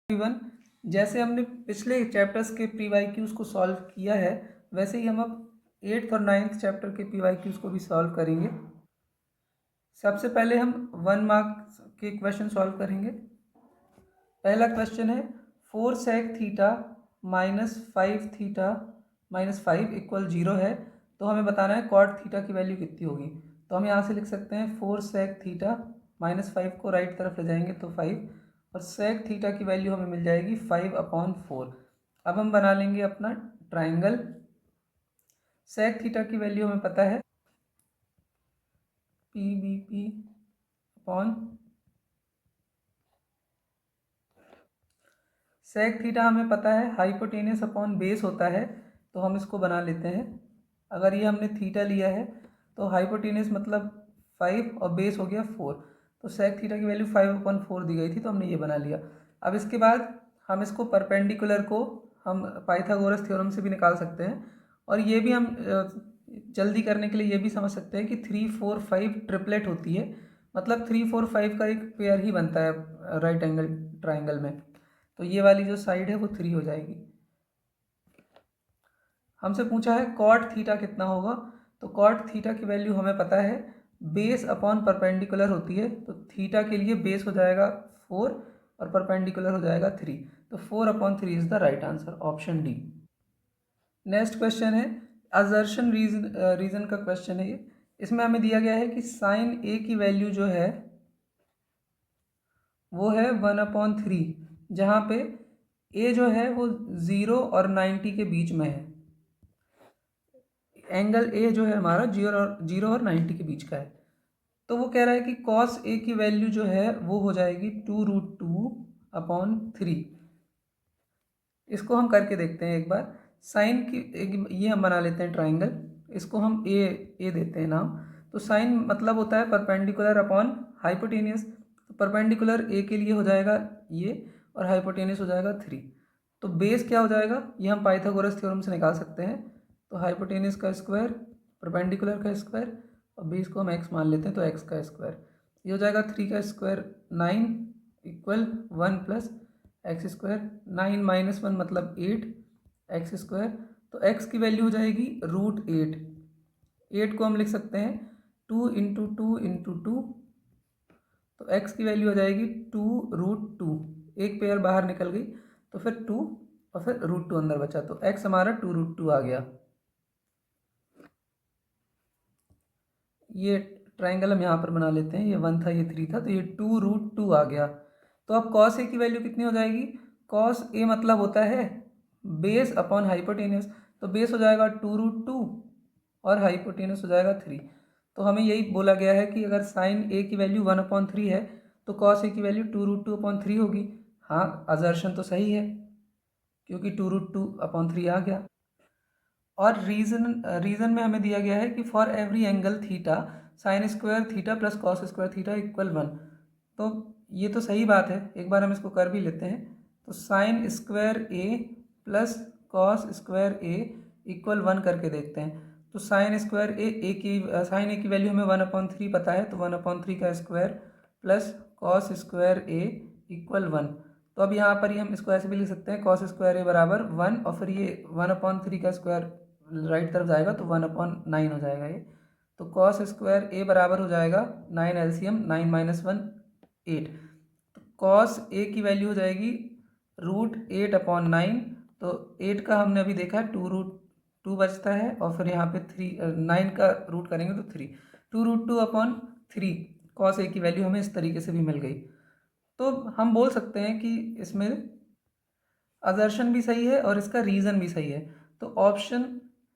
Everyone, जैसे हमने पिछले चैप्टर्स के PYQs को सॉल्व किया है वैसे ही हम अब 8th और 9th चैप्टर के PYQs को भी सॉल्व करेंगे। सबसे पहले हम 1 मार्क्स के क्वेश्चन सॉल्व करेंगे। पहला क्वेश्चन है 4 sec theta minus 5 theta minus 5 equal 0 है, तो हमें बताना है कॉट थीटा की वैल्यू कितनी होगी। तो हम यहाँ से लिख सकते हैं 4 sec थीटा माइनस 5 को राइट तरफ ले जाएंगे तो 5 और sec थीटा की वैल्यू हमें मिल जाएगी 5/4। अब हम बना लेंगे अपना ट्राइंगल। sec थीटा की वैल्यू हमें पता है PBP अपॉन sec थीटा हमें पता है हाइपोटेनियस अपॉन बेस होता है, तो हम इसको बना लेते हैं। अगर ये हमने थीटा लिया है तो हाइपोटेनियस मतलब 5 और बेस हो गया 4, तो sec थीटा की वैल्यू 5/4 दी गई थी, तो हमने ये बना लिया। अब इसके बाद हम इसको परपेंडिकुलर को हम पाइथागोरस थ्योरम से भी निकाल सकते हैं, और ये भी हम जल्दी करने के लिए ये भी समझ सकते हैं कि 3 4 5 ट्रिपलेट होती है, मतलब 3 4 5 का एक पेयर ही बनता है राइट एंगल ट्राइंगल में, तो ये वाली जो साइड है वो 3 हो जाएगी। हमसे पूछा है कॉट थीटा कितना होगा, तो कॉट थीटा की वैल्यू हमें पता है बेस अपॉन परपेंडिकुलर होती है, तो थीटा के लिए बेस हो जाएगा 4 और परपेंडिकुलर हो जाएगा 3, तो 4/3 is the right answer, option D. Next question है असर्शन रीजन का क्वेश्चन है ये। इसमें हमें दिया गया है कि साइन ए की वैल्यू जो है वो है 1/3, जहाँ पे ए जो है वो 0 और 90 के बीच में है। एंगल ए जो है हमारा 0 और 90 के बीच का है, तो वो कह रहा है कि कॉस ए की वैल्यू जो है वो हो जाएगी 2√2/3। इसको हम करके देखते हैं एक बार। साइन की ये हम बना लेते हैं ट्राइंगल, इसको हम ए देते हैं नाम। तो साइन मतलब होता है परपेंडिकुलर अपॉन हाइपोटेनियस, तो परपेंडिकुलर ए के लिए हो जाएगा ये और हाइपोटेनियस हो जाएगा 3। तो बेस क्या हो जाएगा ये हम पाइथागोरस थ्योरम से निकाल सकते हैं, तो हाइपोटेनियस का स्क्वायर परपेंडिकुलर का स्क्वायर और बेस को हम एक्स मान लेते हैं, तो एक्स का स्क्वायर ये हो जाएगा 3 का square 9 equal 1 plus x square. 9 - 1 मतलब 8 एक्स स्क्वायर, तो एक्स की वैल्यू हो जाएगी √8। 8 को हम लिख सकते हैं 2 × 2 × 2, तो एक्स की वैल्यू हो जाएगी 2√2। एक पेयर बाहर निकल गई तो फिर 2 और फिर √2 अंदर बचा, तो एक्स हमारा 2√2 आ गया। ये ट्राइंगल हम यहाँ पर बना लेते हैं, ये 1 था ये 3 था, तो ये 2√2 आ गया। तो अब कॉस ए की वैल्यू कितनी हो जाएगी, कॉस ए मतलब होता है बेस अपॉन हाइपोटेनियस, तो बेस हो जाएगा 2√2 और हाइपोटेनियस हो जाएगा 3। तो हमें यही बोला गया है कि अगर साइन ए की वैल्यू 1/3 है तो कॉस ए की वैल्यू 2√2/3 होगी। हाँ, असर्शन तो सही है क्योंकि 2√2/3 आ गया। और रीजन में हमें दिया गया है कि for every angle theta sine square theta plus cos square theta equal 1। तो ये तो सही बात है, एक बार हम इसको कर भी लेते हैं। तो sign square A plus cos square A equal 1 करके देखते हैं। तो साइन स्क्वायर साइन ए की वैल्यू हमें 1/3 पता है, तो 1/3 का स्क्वायर प्लस कॉस स्क्वायर ए इक्वल 1। तो अब यहाँ पर ही हम इसको ऐसे भी लिख सकते हैं कॉस स्क्वायर ए बराबर 1 और फिर ये 1/3 का स्क्वायर राइट तरफ जाएगा तो 1/9 हो जाएगा ये। तो कॉस स्क्वायर ए बराबर हो जाएगा 9 LCM 9 - 1 8। तो कॉस ए की वैल्यू हो जाएगी √8/9। तो 8 का हमने अभी देखा 2√2 बचता है और फिर यहाँ पे 9 का रूट करेंगे तो 3, 2√2/3 कॉस ए की वैल्यू हमें इस तरीके से भी मिल गई। तो हम बोल सकते हैं कि इसमें असर्शन भी सही है और इसका रीज़न भी सही है, तो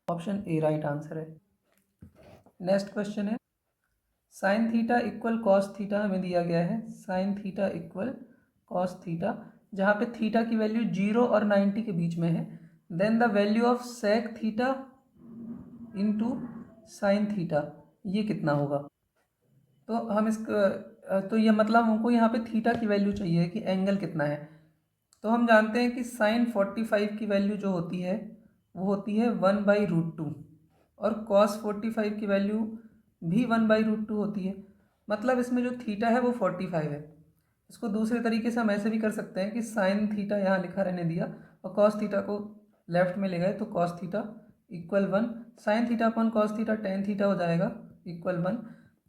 ऑप्शन ए राइट आंसर है। नेक्स्ट क्वेश्चन है sine theta equal cos theta हमें दिया गया है, sine theta equal cos theta, जहाँ पे थीटा की वैल्यू 0 और 90 के बीच में है। Then the value of sec theta into sine theta, ये कितना होगा। तो हम इसका तो ये मतलब हमको यहाँ पे थीटा की वैल्यू चाहिए कि एंगल कितना है। तो हम जानते हैं कि साइन 45 की वैल्यू जो होती है वो होती है 1/√2 और कॉस 45 की वैल्यू भी 1/√2 होती है। मतलब इसमें जो थीटा है वो 45 है। इसको दूसरे तरीके से हम ऐसे भी कर सकते हैं कि साइन थीटा यहाँ लिखा रहने दिया और कॉस थीटा को लेफ्ट में ले गए, तो cos theta equal 1, sign theta upon cos theta tan theta हो जाएगा इक्वल 1।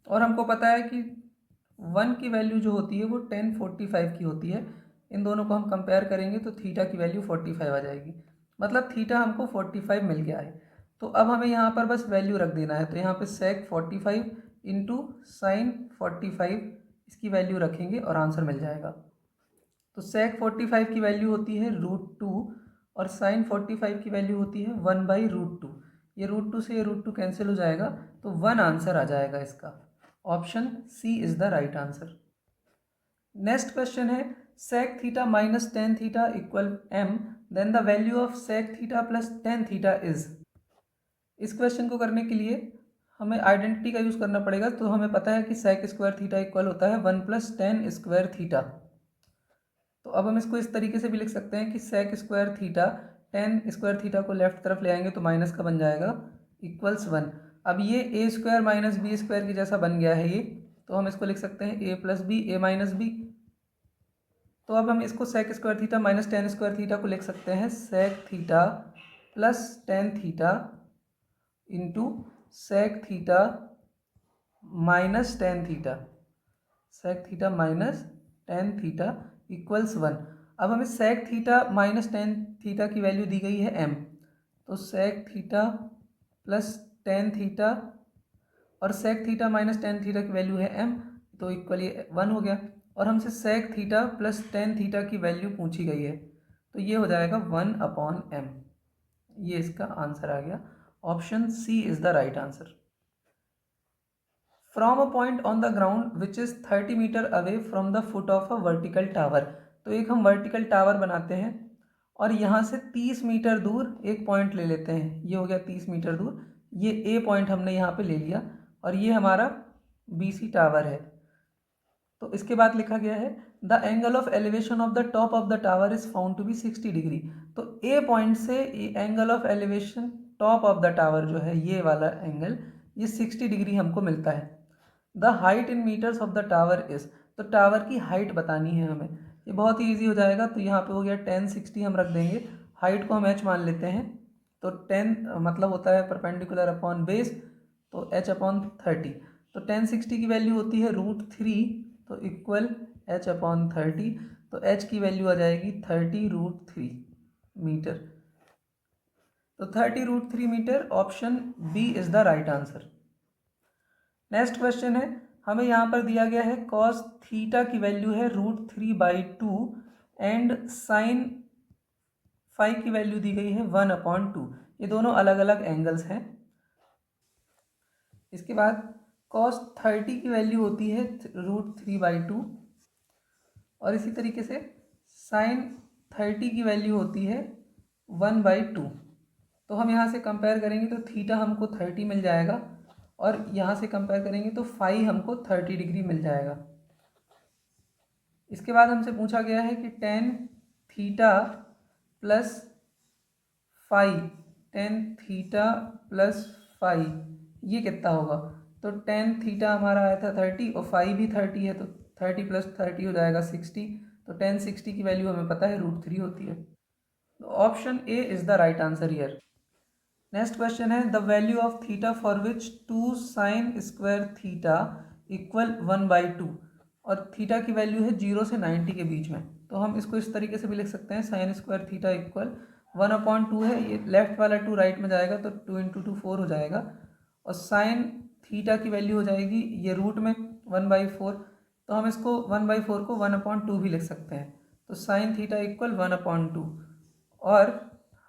और हमको पता है कि 1 की वैल्यू जो होती है वो 1045 की होती है। इन दोनों को हम कंपेयर करेंगे तो थीटा की वैल्यू 45 आ जाएगी, मतलब थीटा हमको 45 मिल गया है। तो अब हमें यहाँ पर बस वैल्यू रख देना है, तो यहाँ पे सेक 45 इंटू साइन 45 इसकी वैल्यू रखेंगे और आंसर मिल जाएगा। तो सेक 45 की वैल्यू होती है √2 और साइन 45 की वैल्यू होती है 1/√2। ये √2 से ये √2 कैंसिल हो जाएगा, तो 1 आंसर आ जाएगा इसका। Option C is the right answer. Next question है sec theta minus tan theta equal m, then the value of sec theta plus tan theta is. इस क्वेश्चन को करने के लिए हमें आइडेंटिटी का यूज़ करना पड़ेगा। तो हमें पता है कि सेक स्क्वायर थीटा इक्वल होता है 1 + tan स्क्वायर थीटा। तो अब हम इसको इस तरीके से भी लिख सकते हैं कि sec square theta tan square theta को लेफ्ट तरफ ले आएंगे तो माइनस का बन जाएगा इक्वल्स 1। अब ये a square minus B square की जैसा बन गया है ये, तो हम इसको लिख सकते हैं a + b a - b। तो अब हम इसको sec square theta minus tan square theta को लिख सकते हैं sec theta plus tan theta into sec theta minus tan theta, sec theta minus tan theta equals 1। अब हमें sec theta minus tan theta की वैल्यू दी गई है m, तो sec theta plus tan theta और sec theta minus tan theta की value है m, तो इक्वल ये 1 हो गया। और हमसे सेक थीटा प्लस टेन थीटा की वैल्यू पूछी गई है, तो ये हो जाएगा 1/m। ये इसका आंसर आ गया। Option C is the right answer. From a point on the ground which is 30 metre away from the foot of a vertical tower. तो एक हम वर्टिकल टावर बनाते हैं और यहाँ से 30 मीटर दूर एक पॉइंट ले लेते हैं। ये हो गया 30 मीटर दूर, ये ए पॉइंट हमने यहाँ पे ले लिया और ये हमारा बीसी टावर है। तो इसके बाद लिखा गया है the angle of elevation of the top of the tower is found to be 60 degree. तो ए पॉइंट से angle of elevation top of the tower जो है ये वाला एंगल, ये 60 डिग्री हमको मिलता है। The height in metres of the tower is, तो टावर की हाइट बतानी है हमें। ये बहुत ही ईजी हो जाएगा। तो यहाँ पे हो गया 1060 हम रख देंगे, हाइट को हम h मान लेते हैं। तो 10 मतलब होता है परपेंडिकुलर अपॉन बेस, तो h/30। तो 1060 की वैल्यू होती है √3, तो इक्वल h/30। तो h की वैल्यू आ जाएगी 30√3 मीटर। तो 30√3 metre, option B is the right answer. Next question है, हमें यहाँ पर दिया गया है कॉस थीटा की वैल्यू है √3/2 एंड साइन फाई की वैल्यू दी गई है 1/2। ये दोनों अलग अलग एंगल्स हैं। इसके बाद कॉस 30 की वैल्यू होती है √3/2 और इसी तरीके से साइन 30 की वैल्यू होती है 1/2। तो हम यहाँ से कंपेयर करेंगे तो थीटा हमको 30 मिल जाएगा और यहाँ से कंपेयर करेंगे तो फाई हमको 30 डिग्री मिल जाएगा। इसके बाद हमसे पूछा गया है कि tan theta plus phi, tan theta plus phi ये कितना होगा। तो टेन थीटा हमारा आया था 30 और फाई भी 30 है, तो 30 + 30 हो जाएगा 60। तो 1060 की वैल्यू हमें पता है √3 होती है। तो option A is the right answer here. Next question है the value of theta for which 2 sine square theta equal 1/2। और थीटा की वैल्यू है 0 से 90 के बीच में। तो हम इसको इस तरीके से भी लिख सकते हैं साइन स्क्वायर थीटा इक्वल 1/2 है, ये लेफ्ट वाला 2 राइट में जाएगा तो 2 × 2 4 हो जाएगा। और साइन थीटा की वैल्यू हो जाएगी ये रूट में 1/4, तो हम इसको 1/4 को 1/2 भी लिख सकते हैं। तो साइन थीटा इक्वल 1/2 और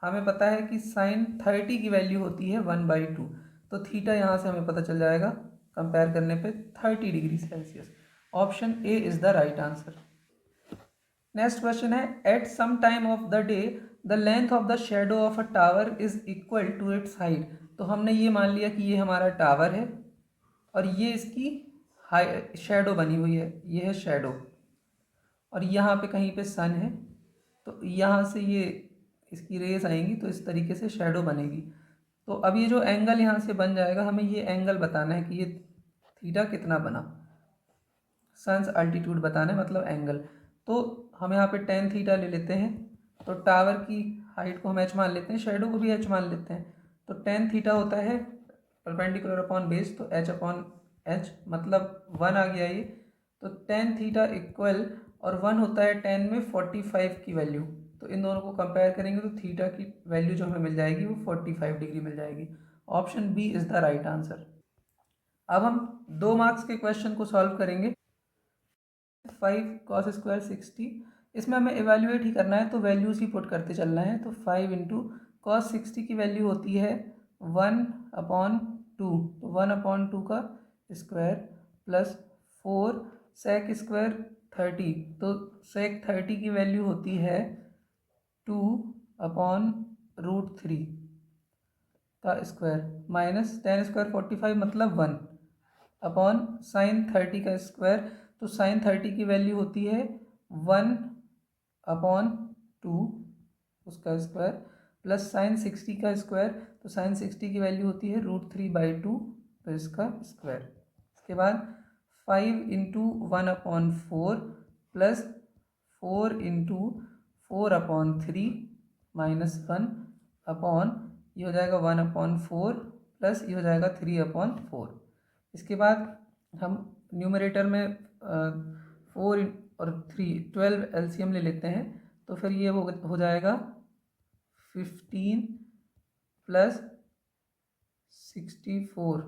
हमें पता है कि साइन 30 की वैल्यू होती है 1/2। तो थीटा यहाँ से हमें पता चल जाएगा कंपेयर करने पे 30 degree Celsius. Option A is the right answer. Next question है at some time of the day the length of the shadow of a tower is equal to its height. तो हमने ये मान लिया कि ये हमारा टावर है और ये इसकी हाई शेडो बनी हुई है, ये है शेडो और यहाँ पे कहीं पे सन है, तो यहाँ से ये इसकी रेस आएंगी तो इस तरीके से शेडो बनेगी। तो अब ये जो एंगल यहाँ से बन जाएगा, हमें ये एंगल बताना है कि ये थीटा कितना बना। सन्स अल्टीट्यूड बताना है, मतलब एंगल। तो हम यहाँ पे टेन थीटा ले लेते हैं, तो टावर की हाइट को हम एच मान लेते हैं, शेडो को भी एच मान लेते हैं। तो टेन थीटा होता है परपेंडिकुलर अपॉन बेस, तो एच अपॉन एच मतलब 1 आ गया ये। तो टेन थीटा इक्वल, और 1 होता है 10 में 45 की वैल्यू, तो इन दोनों को कंपेयर करेंगे तो थीटा की वैल्यू जो हमें मिल जाएगी वो 45 डिग्री मिल जाएगी। Option B is the right answer. अब हम 2 मार्क्स के क्वेश्चन को सॉल्व करेंगे। 5 कॉस स्क्वायर 60, इसमें हमें एवेल्यूएट ही करना है, तो वैल्यूज ही पुट करते चलना है। तो 5 इंटू कॉस 60 की वैल्यू होती है 1/2, तो 1/2 का स्क्वायर प्लस 4 सेक स्क्वायर 30, तो सेक 30 की वैल्यू होती है 2/√3 का स्क्वायर माइनस 10 स्क्वायर 45 मतलब 1 अपॉन साइन 30 का स्क्वायर, तो साइन 30 की वैल्यू होती है 1/2 उसका स्क्वायर प्लस साइन 60 का स्क्वायर, तो साइन 60 की वैल्यू होती है √3/2, तो इसका स्क्वायर। इसके बाद 5 into 1/4 plus 4 into 4/3 minus 1 upon, ये हो जाएगा 1/4 प्लस ये हो जाएगा 3/4। इसके बाद हम न्यूमरेटर में 4 और 3 12 एलसीएम ले लेते हैं, तो फिर ये हो जाएगा 15 प्लस 64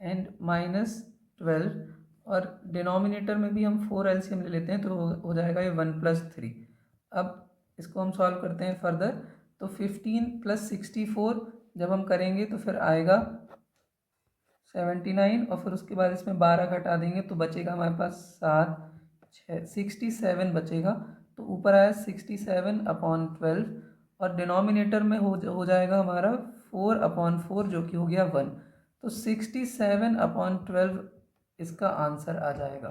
एंड माइनस 12, और डिनोमिनेटर में भी हम 4 एलसीएम ले लेते हैं, तो हो जाएगा ये 1 + 3। अब इसको हम सॉल्व करते हैं फर्दर, तो 15 + 64 जब हम करेंगे तो फिर आएगा 79, और फिर उसके बाद इसमें 12 घटा देंगे तो बचेगा हमारे पास 7 6 67 बचेगा। तो ऊपर आया 67/12, और डिनोमिनेटर में हो जाएगा हमारा 4/4 जो कि हो गया 1, तो 67/12 इसका आंसर आ जाएगा।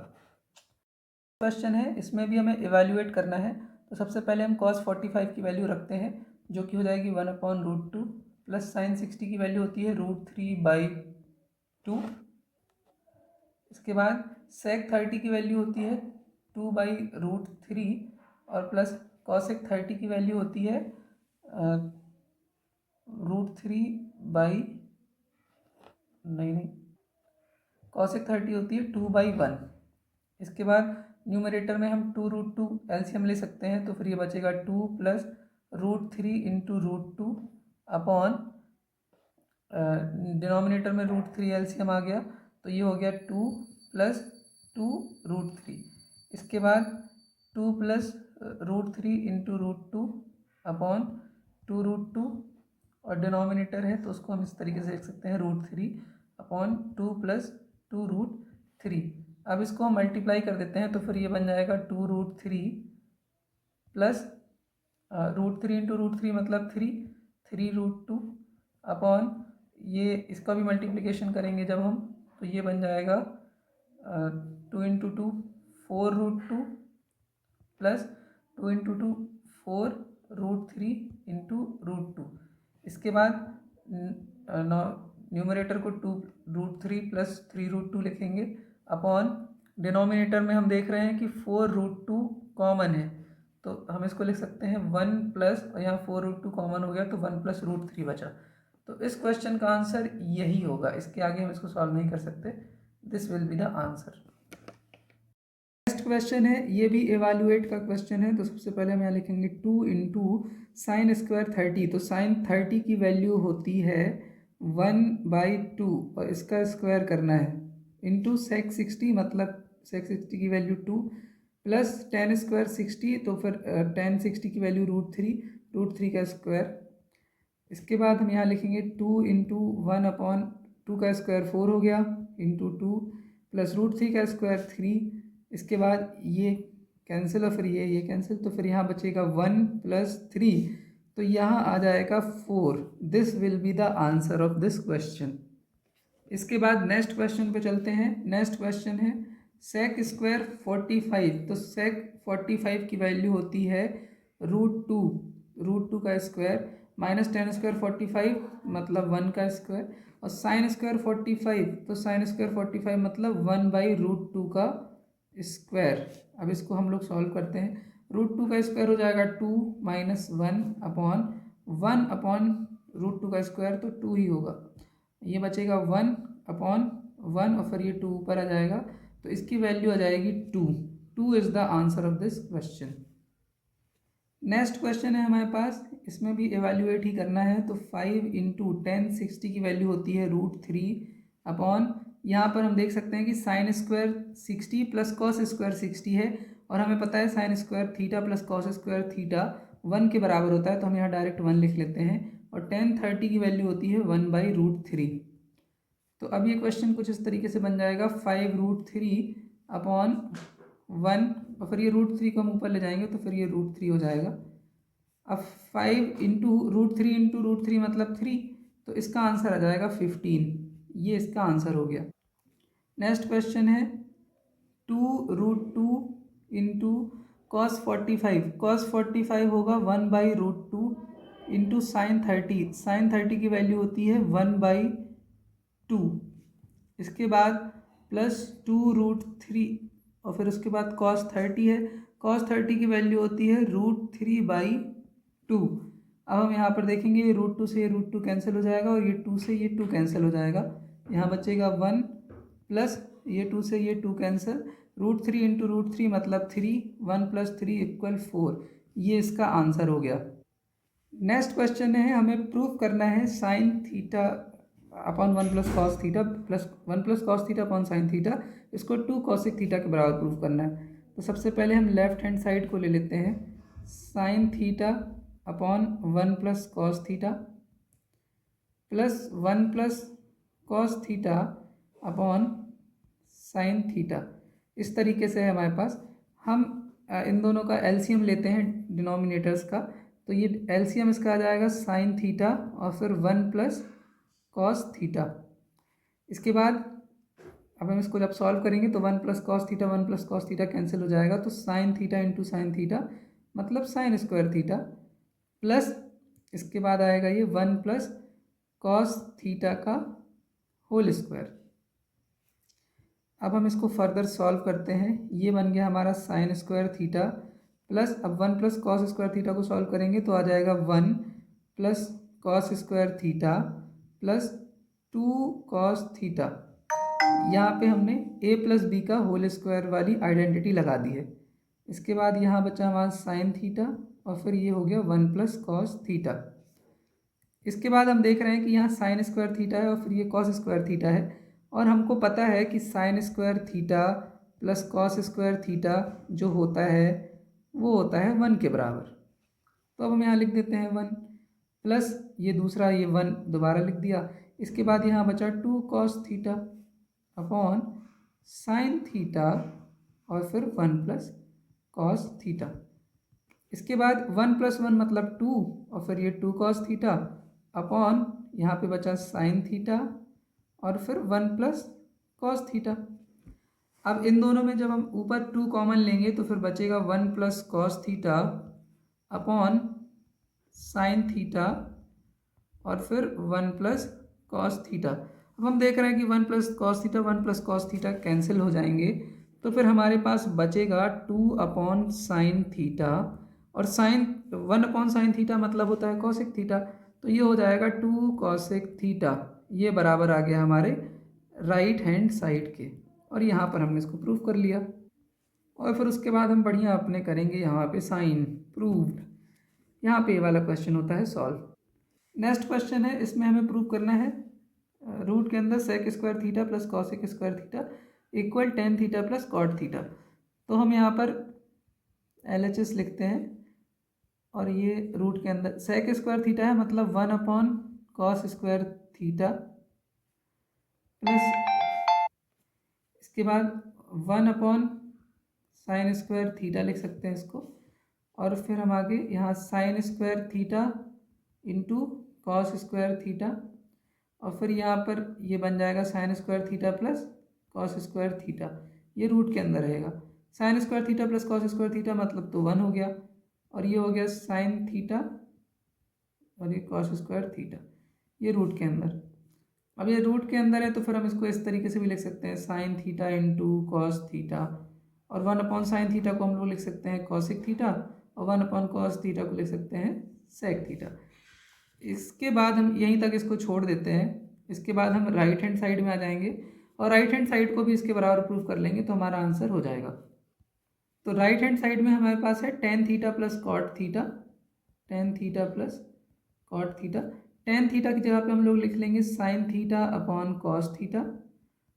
क्वेश्चन है, इसमें भी हमें इवैल्यूएट करना है। तो सबसे पहले हम cos 45 की वैल्यू रखते हैं, जो कि हो जाएगी 1/√2 प्लस साइन 60 की वैल्यू होती है √3/2। इसके बाद सेक 30 की वैल्यू होती है 2/√3, और प्लस कॉसेक 30 की वैल्यू होती है नहीं कॉसेक 30 होती है 2/1। इसके बाद न्यूमरेटर में हम 2√2 एलसीएम ले सकते हैं, तो फिर ये बचेगा 2 प्लस √3 इंटू √2 अपॉन, डिनोमिनेटर में √3 एलसीएम आ गया, तो ये हो गया 2 प्लस 2√3। इसके बाद 2 प्लस √3 इंटू √2 अपॉन 2√2, और डिनोमिनेटर है तो उसको हम इस तरीके से लिख सकते हैं √3 अपॉन 2 प्लस 2√3। अब इसको हम मल्टीप्लाई कर देते हैं, तो फिर ये बन जाएगा 2√3 प्लस √3 इंटू √3 मतलब 3√2 अपॉन, ये इसका भी मल्टीप्लिकेशन करेंगे जब हम, तो ये बन जाएगा 2 इंटू 2 4√2 प्लस 2 इंटू 2 4√3 इंटू √2। इसके बाद न्यूमरेटर को 2√3 प्लस 3√2 लिखेंगे अपॉन, डिनोमिनेटर में हम देख रहे हैं कि 4√2 कॉमन है, तो हम इसको लिख सकते हैं 1 प्लस, और यहाँ 4√2 कॉमन हो गया तो 1 प्लस √3 बचा। तो इस क्वेश्चन का आंसर यही होगा, इसके आगे हम इसको सॉल्व नहीं कर सकते। This will be the answer. Next question है, ये भी एवेल्यूएट का क्वेश्चन है। तो सबसे पहले हम यहाँ लिखेंगे 2 इंटू साइन स्क्वायर 30, तो साइन 30 की वैल्यू होती है 1/2, और इसका स्क्वायर करना है, इंटू सेक 60 मतलब सेक 60 की वैल्यू 2 प्लस टेन स्क्वायर 60, तो फिर टेन 60 की वैल्यू √3 का स्क्वायर। इसके बाद हम यहाँ लिखेंगे 2 इंटू 1/2 का स्क्वायर 4 हो गया, इंटू 2 प्लस √3 का स्क्वायर 3। इसके बाद ये कैंसिल, और फिर ये कैंसिल, तो फिर यहाँ बचेगा 1 प्लस 3, तो यहाँ आ जाएगा 4। This will be the answer of this question. इसके बाद नेक्स्ट क्वेश्चन पे चलते हैं। नेक्स्ट क्वेश्चन है सेक स्क्वायर 45, तो सेक 45 की वैल्यू होती है √2 का स्क्वायर -10² 45 मतलब 1 का स्क्वायर, और साइन स्क्वायर 45 तो साइन स्क्वायर 45 मतलब 1/√2 का स्क्वायर। अब इसको हम लोग सॉल्व करते हैं। √2 का स्क्वायर हो जाएगा 2 - 1/1/√2 का स्क्वायर तो 2 ही होगा। ये बचेगा 1/1 और फिर ये 2 ऊपर आ जाएगा, तो इसकी वैल्यू आ जाएगी 2। 2 is the answer of this question. Next question है हमारे पास, इसमें भी एवेल्यूएट ही करना है। तो 5 × 10 60 की वैल्यू होती है √3 यहाँ पर हम देख सकते हैं कि sine square 60 plus cos square 60 है, और हमें पता है sign square theta plus cos square theta 1 के बराबर होता है, तो हम यहाँ डायरेक्ट 1 लिख लेते हैं। और 10/30 की वैल्यू होती है 1/√3। तो अब ये क्वेश्चन कुछ इस तरीके से बन जाएगा 5√3/1 और फिर ये √3 को हम ऊपर ले जाएंगे तो फिर ये √3 हो जाएगा। अब 5 × √3 मतलब 3, तो इसका आंसर आ जाएगा 15। ये इसका आंसर हो गया। नेक्स्ट क्वेश्चन है 2√2 × cos 45। cos 45 होगा 1/√2 × sin 30। sin 30 की वैल्यू होती है 1/2। इसके बाद प्लस 2√3 और फिर उसके बाद cos 30 है। cos 30 की वैल्यू होती है √3/2। अब हम यहाँ पर देखेंगे ये √2 से ये √2 कैंसिल हो जाएगा और ये 2 से ये 2 कैंसिल हो जाएगा। यहाँ बचेगा 1 प्लस ये 2 से ये 2 कैंसिल, √3 × √3 मतलब 3, 1 + 3 = 4। ये इसका आंसर हो गया। नेक्स्ट क्वेश्चन है, हमें प्रूफ करना है sign theta upon 1 + cos theta plus 1 + cos theta upon sine theta, इसको 2 cosec थीटा के बराबर प्रूफ करना है। तो सबसे पहले हम लेफ्ट हैंड साइड को ले लेते हैं, sine theta upon 1 + cos theta plus 1 + cos theta upon sine theta. इस तरीके से है हमारे पास। हम इन दोनों का एलसीएम लेते हैं डिनोमिनेटर्स का, तो ये एलसीएम इसका आ जाएगा साइन थीटा और फिर 1 + cos थीटा। इसके बाद अब हम इसको जब सॉल्व करेंगे तो 1 + cos theta 1 + cos theta cancel हो जाएगा, तो साइन थीटा × साइन थीटा मतलब साइन स्क्वायर थीटा, प्लस इसके बाद आएगा ये 1 + cos थीटा का होल स्क्वायर। अब हम इसको फर्दर सॉल्व करते हैं। ये बन गया हमारा साइन स्क्वायर थीटा प्लस, अब 1 + cos स्क्वायर थीटा को सॉल्व करेंगे तो आ जाएगा 1 + cos square theta plus 2 cos theta. यहाँ पे हमने a + b का होल स्क्वायर वाली आइडेंटिटी लगा दी है। इसके बाद यहाँ बचा हमारा साइन थीटा और फिर ये हो गया 1 + cos थीटा। इसके बाद हम देख रहे हैं कि यहाँ साइन स्क्वायर थीटा है और फिर ये cos स्क्वायर थीटा है, और हमको पता है कि sign square theta plus cos square theta जो होता है वो होता है 1 के बराबर। तो अब हम यहाँ लिख देते हैं 1 प्लस ये दूसरा ये 1 दोबारा लिख दिया। इसके बाद यहाँ बचा 2 cos theta upon sine theta और फिर 1 + cos थीटा। इसके बाद 1 + 1 मतलब 2 और फिर ये 2 cos थीटा अपॉन यहाँ पे बचा साइन थीटा और फिर 1 + cos थीटा। अब इन दोनों में जब हम ऊपर 2 कॉमन लेंगे तो फिर बचेगा 1 + cos theta upon sine theta और फिर 1 + cos थीटा। अब हम देख रहे हैं कि 1 + cos theta 1 + cos theta cancel हो जाएंगे, तो फिर हमारे पास बचेगा 2/sin थीटा, और साइन 1/sin थीटा मतलब होता है cosec थीटा, तो ये हो जाएगा 2 cosec थीटा। ये बराबर आ गया हमारे राइट हैंड साइड के, और यहाँ पर हमने इसको प्रूव कर लिया। और फिर उसके बाद हम बढ़िया अपने करेंगे यहाँ पे साइन प्रूव्ड। यहाँ पे ये वाला क्वेश्चन होता है सॉल्व। नेक्स्ट क्वेश्चन है, इसमें हमें प्रूव करना है रूट के अंदर sec square theta plus cosec square theta equal tan theta plus cot theta. तो हम यहाँ पर LHS लिखते हैं, और ये रूट के अंदर सेक स्क्वायर थीटा है मतलब 1/cos स्क्वायर थीटा प्लस इसके बाद 1/sin स्क्वायर थीटा लिख सकते हैं इसको, और फिर हम आगे यहाँ sign square theta into cos square theta, और फिर यहाँ पर ये बन जाएगा sine square theta plus cos square theta. ये रूट के अंदर रहेगा। Sign square theta plus cos square theta मतलब तो 1 हो गया, और ये हो गया साइन थीटा और ये कॉस स्क्वायर थीटा, ये रूट के अंदर। अब ये रूट के अंदर है तो फिर हम इसको इस तरीके से भी लिख सकते हैं, sine theta into cos theta, और 1/साइन थीटा को हम लोग लिख सकते हैं कॉसिक थीटा, और 1/कॉस थीटा को लिख सकते हैं सेक थीटा। इसके बाद हम यहीं तक इसको छोड़ देते हैं। इसके बाद हम राइट हैंड साइड में आ जाएंगे और राइट हैंड साइड को भी इसके बराबर प्रूफ कर लेंगे तो हमारा आंसर हो जाएगा। तो राइट हैंड साइड में हमारे पास है tan theta plus cot theta, tan theta plus cot theta. Tan theta की जगह पे हम लोग लिख लेंगे sine theta upon cos theta,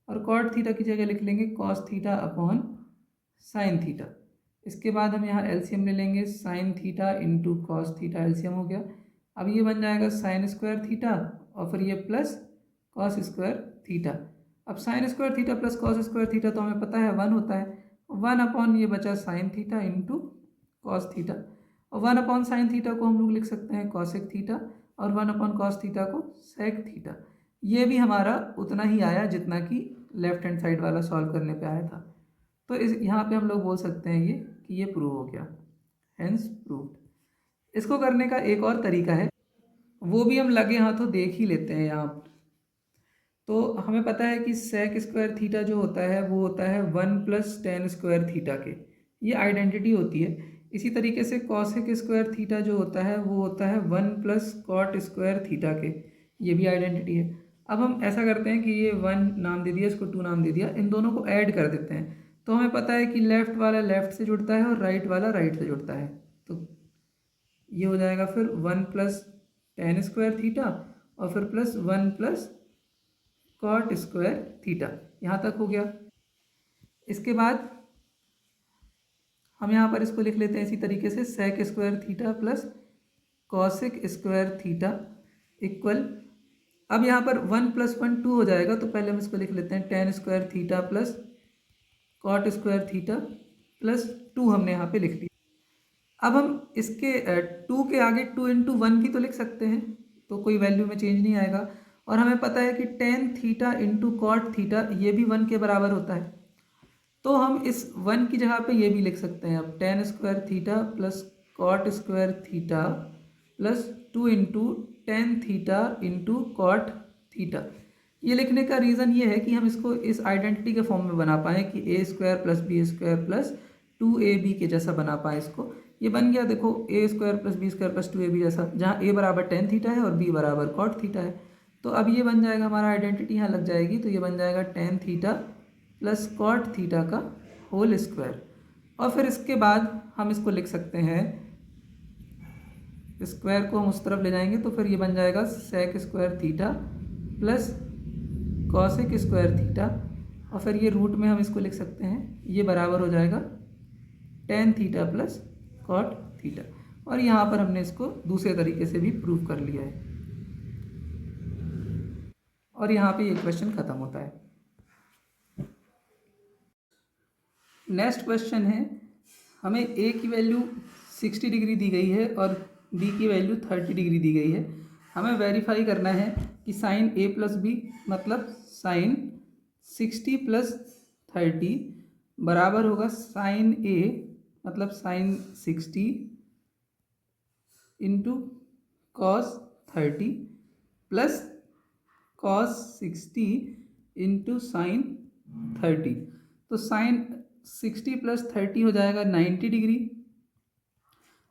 और कॉट थीटा की जगह लिख लेंगे cos theta upon sine theta. इसके बाद हम यहाँ एलसीएम ले लेंगे, sine theta into cos theta LCM हो गया। अब ये बन जाएगा साइन स्क्वायर थीटा और फिर ये प्लस कॉस स्क्वायर थीटा। अब sign square theta plus cos square theta तो हमें पता है 1 होता है, 1 ये बचा sign theta into cos theta, और 1/साइन थीटा को हम लोग लिख सकते हैं कॉसेक थीटा, और 1/कॉस थीटा को सेक थीटा। ये भी हमारा उतना ही आया जितना कि लेफ्ट हैंड साइड वाला सॉल्व करने पे आया था। तो इस यहाँ पे हम लोग बोल सकते हैं ये कि ये प्रूव हो गया, हेंस प्रूव्ड। इसको करने का एक और तरीका है, वो भी हम लगे हाथों देख ही लेते हैं यहाँ। तो हमें पता है कि सेक स्क्वायर थीटा जो होता है वो होता है 1+tan स्क्वायर थीटा के, ये आइडेंटिटी होती है। इसी तरीके से कॉसेक स्क्वायर थीटा जो होता है वो होता है 1+कॉट स्क्वायर थीटा के, ये भी आइडेंटिटी है। अब हम ऐसा करते हैं कि ये 1 नाम दे दिया, इसको 2 नाम दे दिया, इन दोनों को ऐड कर देते हैं। तो हमें पता है कि लेफ़्ट वाला लेफ़्ट से जुड़ता है और राइट वाला राइट से जुड़ता है। तो ये हो जाएगा फिर 1+tan स्क्वायर थीटा और फिर प्लस 1+कॉट स्क्वायर थीटा, यहाँ तक हो गया। इसके बाद हम यहाँ पर इसको लिख लेते हैं इसी तरीके से, sec square theta plus cosec square theta equal, अब यहाँ पर 1+1 2 हो जाएगा, तो पहले हम इसको लिख लेते हैं tan square theta plus cot square theta plus 2 हमने यहाँ पे लिख लिया। अब हम इसके 2 के आगे 2 × 1 भी तो लिख सकते हैं, तो कोई वैल्यू में चेंज नहीं आएगा। और हमें पता है कि tan theta into cot theta ये भी 1 के बराबर होता है, तो हम इस 1 की जगह पे ये भी लिख सकते हैं। अब tan square theta plus cot square theta plus 2 × tan theta into cot theta. ये लिखने का रीज़न ये है कि हम इसको इस आइडेंटिटी के फॉर्म में बना पाएँ कि a square plus B square plus 2ab के जैसा बना पाए इसको। ये बन गया, देखो a square plus B square plus 2ab जैसा, जहाँ a बराबर टेन थीटा है और b बराबर कॉट थीटा है। तो अब ये बन जाएगा, हमारा आइडेंटिटी यहाँ लग जाएगी, तो ये बन जाएगा tan theta plus cot theta का होल स्क्वायर। और फिर इसके बाद हम इसको लिख सकते हैं, स्क्वायर को हम उस तरफ ले जाएंगे तो फिर ये बन जाएगा sec square theta plus cosec square theta, और फिर ये रूट में हम इसको लिख सकते हैं, ये बराबर हो जाएगा tan theta plus cot theta. और यहाँ पर हमने इसको दूसरे तरीके से भी प्रूव कर लिया है, और यहाँ पे ये क्वेश्चन ख़त्म होता है। नेक्स्ट क्वेश्चन है, हमें a की वैल्यू 60 डिग्री दी गई है और b की वैल्यू 30 डिग्री दी गई है। हमें वेरीफाई करना है कि साइन a प्लस बी मतलब साइन 60 प्लस 30 बराबर होगा साइन a मतलब sine 60 into cos 30 plus cos 60 into sine 30। तो साइन 60 प्लस 30 हो जाएगा 90 डिग्री।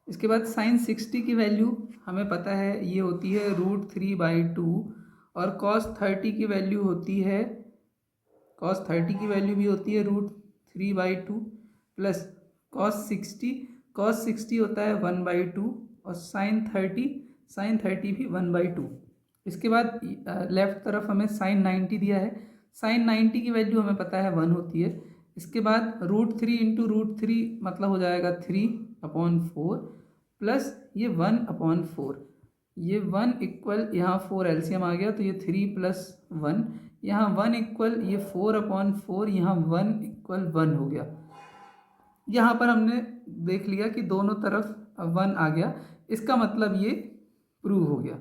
इसके बाद साइन 60 की वैल्यू हमें पता है ये होती है √3/2, और कॉस 30 की वैल्यू होती है, कॉस 30 की वैल्यू भी होती है √3/2 प्लस कॉस 60 होता है 1/2, और साइन 30 भी 1/2। इसके बाद लेफ्ट तरफ हमें साइन 90 दिया है, साइन 90 की वैल्यू हमें पता है 1 होती है। इसके बाद √3 × √3 मतलब हो जाएगा 3/4 प्लस ये 1/4, ये 1 इक्वल यहाँ 4 एलसीएम आ गया, तो ये 3 + 1, यहाँ 1 इक्वल ये 4/4, यहाँ 1 इक्वल 1 हो गया। यहाँ पर हमने देख लिया कि दोनों तरफ 1 आ गया, इसका मतलब ये प्रूव हो गया।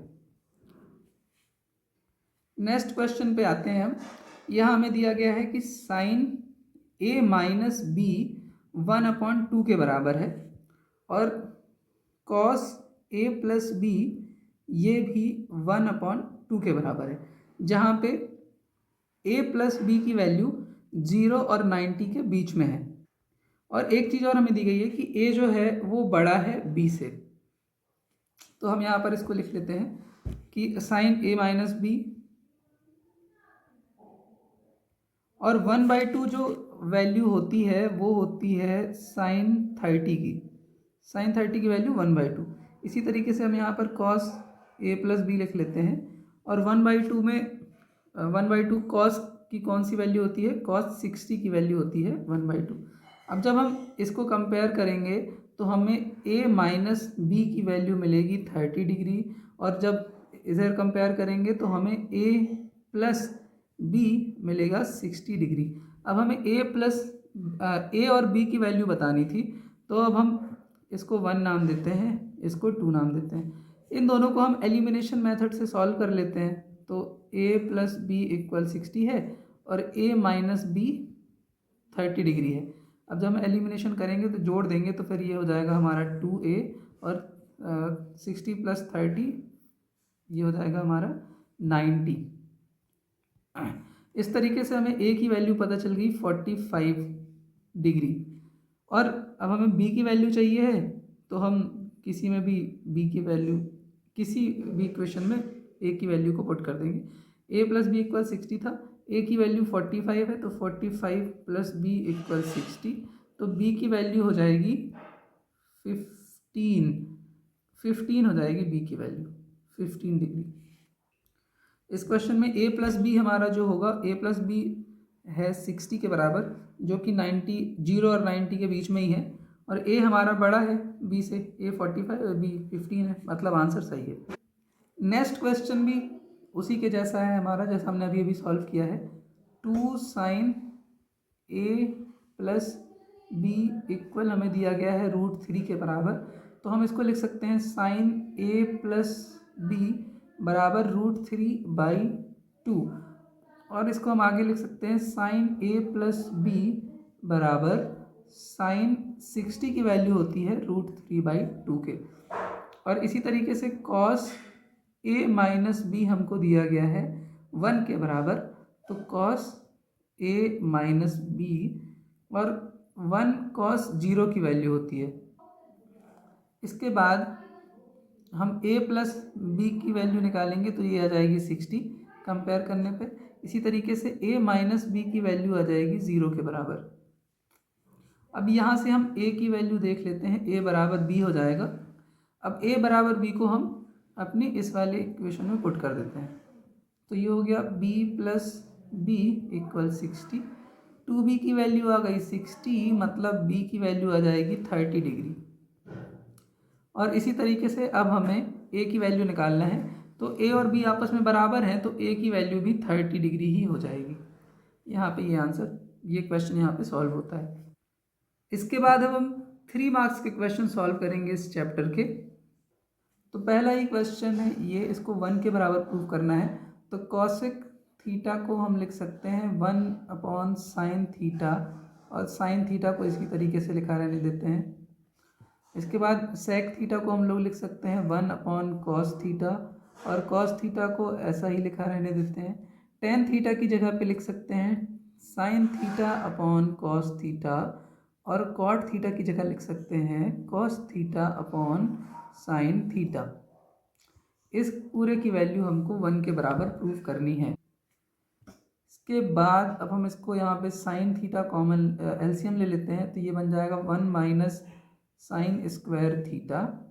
नेक्स्ट क्वेश्चन पे आते हैं हम। यहाँ हमें दिया गया है कि साइन a माइनस बी 1/2 के बराबर है, और कॉस a प्लस बी ये भी 1/2 के बराबर है, जहाँ पे a प्लस बी की वैल्यू 0 और 90 के बीच में है। और एक चीज़ और हमें दी गई है कि a जो है वो बड़ा है b से, तो हम यहाँ पर इसको लिख लेते हैं कि साइन a माइनस बी, और 1/2 जो वैल्यू होती है वो होती है साइन 30 की। साइन 30 की वैल्यू 1/2। इसी तरीके से हम यहाँ पर कॉस a प्लस बी लिख लेते हैं, और 1/2 में 1/2 कॉस की कौन सी वैल्यू होती है, कॉस 60 की वैल्यू होती है 1/2। अब जब हम इसको कंपेयर करेंगे तो हमें a माइनस बी की वैल्यू मिलेगी 30 डिग्री, और जब इधर कंपेयर करेंगे तो हमें a प्लस बी मिलेगा 60 डिग्री। अब हमें a और b की वैल्यू बतानी थी, तो अब हम इसको 1 नाम देते हैं, इसको 2 नाम देते हैं। इन दोनों को हम एलिमिनेशन मेथड से सॉल्व कर लेते हैं, तो a प्लस बी इक्वल 60 है और a माइनस बी 30 डिग्री है। अब जब हम एलिमिनेशन करेंगे तो जोड़ देंगे तो फिर ये हो जाएगा हमारा 2a, और 60 प्लस 30 ये हो जाएगा हमारा 90। इस तरीके से हमें a की वैल्यू पता चल गई 45 डिग्री। और अब हमें b की वैल्यू चाहिए है, तो हम किसी में भी b की वैल्यू, किसी भी इक्वेशन में a की वैल्यू को पुट कर देंगे। a प्लस बी इक्वल 60 था, a की वैल्यू 45 है, तो 45 प्लस बी इक्वल 60, तो b की वैल्यू हो जाएगी 15 हो जाएगी b की वैल्यू 15 डिग्री। इस क्वेश्चन में a प्लस बी हमारा जो होगा, a प्लस बी है 60 के बराबर, जो कि 0 और 90 के बीच में ही है, और a हमारा बड़ा है b से, a 45 और b 15 है, मतलब आंसर सही है। नेक्स्ट क्वेश्चन भी उसी के जैसा है हमारा, जैसा हमने अभी अभी सॉल्व किया है। 2 sine a plus B equal हमें दिया गया है √3 के बराबर, तो हम इसको लिख सकते हैं साइन a प्लस बी बराबर √3/2, और इसको हम आगे लिख सकते हैं साइन a प्लस बी बराबर साइन 60 की वैल्यू होती है √3/2 के। और इसी तरीके से कॉस a माइनस बी हमको दिया गया है 1 के बराबर, तो कॉस a माइनस बी, और 1 कॉस 0 की वैल्यू होती है। इसके बाद हम a प्लस बी की वैल्यू निकालेंगे तो ये आ जाएगी 60 कंपेयर करने पे। इसी तरीके से a माइनस बी की वैल्यू आ जाएगी 0 के बराबर। अब यहाँ से हम a की वैल्यू देख लेते हैं, a बराबर b हो जाएगा। अब a बराबर b को हम अपनी इस वाले इक्वेशन में पुट कर देते हैं, तो ये हो गया b plus B equal 60। 2b की वैल्यू आ गई 60, मतलब b की वैल्यू आ जाएगी 30 डिग्री। और इसी तरीके से अब हमें a की वैल्यू निकालना है, तो a और b आपस में बराबर हैं, तो a की वैल्यू भी 30 डिग्री ही हो जाएगी। यहाँ पे ये आंसर, ये क्वेश्चन यहाँ पे सॉल्व होता है। इसके बाद अब हम 3 मार्क्स के क्वेश्चन सॉल्व करेंगे इस चैप्टर के। तो पहला ही क्वेश्चन है ये, इसको 1 के बराबर प्रूव करना है। तो कॉसेक थीटा को हम लिख सकते हैं 1/sin थीटा, और साइन थीटा को इसी तरीके से लिखा रहने देते हैं। इसके बाद सेक थीटा को हम लोग लिख सकते हैं 1/cos थीटा, और कॉस थीटा को ऐसा ही लिखा रहने देते हैं। टेन थीटा की जगह पे लिख सकते हैं sine theta upon cos theta, और कॉट थीटा की जगह लिख सकते हैं cos theta upon sine theta. इस पूरे की वैल्यू हमको 1 के बराबर प्रूव करनी है। इसके बाद अब हम इसको यहाँ पे साइन थीटा कॉमन एलसीएम ले लेते हैं, तो ये बन जाएगा 1 माइनस साइन स्क्वायर थीटा।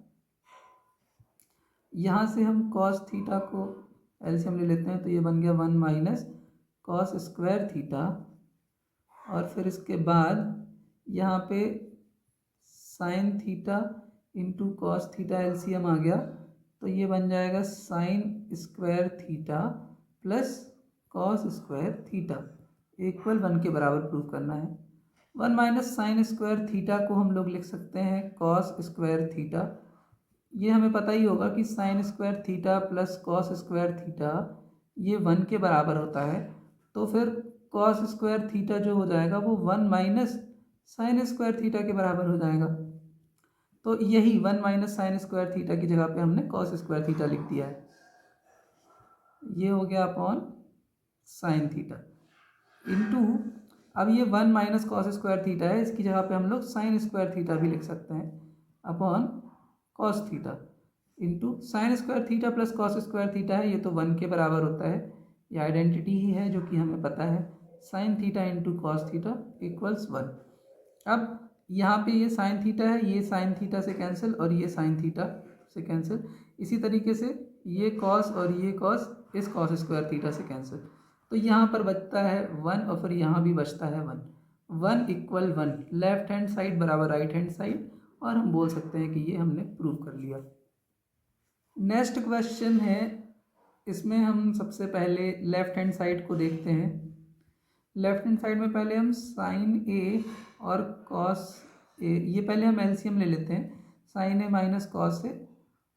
यहाँ से हम कॉस थीटा को एलसीएम ले लेते हैं, तो ये बन गया 1 माइनस कॉस स्क्वायर थीटा, और फिर इसके बाद यहाँ पे sine theta into cos theta LCM आ गया, तो ये बन जाएगा sine square theta plus cos square theta equal 1 के बराबर प्रूव करना है। 1 माइनस साइन स्क्वायर थीटा को हम लोग लिख सकते हैं कॉस स्क्वायर थीटा। ये हमें पता ही होगा कि sign square theta plus cos square theta ये 1 के बराबर होता है, तो फिर कॉस स्क्वायर थीटा जो हो जाएगा वो 1 माइनस साइन स्क्वायर थीटा के बराबर हो जाएगा। तो यही 1 माइनस साइन स्क्वायर थीटा की जगह पे हमने कॉस स्क्वायर थीटा लिख दिया है। ये हो गया अपॉन साइन थीटा इंटू, अब ये 1 माइनस कॉस स्क्वायर थीटा है, इसकी जगह पे हम लोग साइन स्क्वायर थीटा भी लिख सकते हैं upon cos theta into sign square theta plus cos square theta है, ये तो 1 के बराबर होता है, ये आइडेंटिटी ही है जो कि हमें पता है। Sign theta into cos theta equals 1। अब यहाँ पे ये साइन थीटा है, ये साइन थीटा से कैंसिल और ये साइन थीटा से कैंसिल, इसी तरीके से ये कॉस और ये कॉस इस कॉस स्क्वायर थीटा से कैंसिल, तो यहाँ पर बचता है 1 और फिर यहाँ भी बचता है 1। 1 इक्वल 1, लेफ्ट हैंड साइड बराबर राइट हैंड साइड, और हम बोल सकते हैं कि ये हमने प्रूव कर लिया। नेक्स्ट क्वेश्चन है, इसमें हम सबसे पहले लेफ्ट हैंड साइड को देखते हैं। लेफ्ट हैंड साइड में पहले हम साइन ए और कॉस ए, ये पहले हम एलसीएम ले लेते हैं, sign A minus cos A,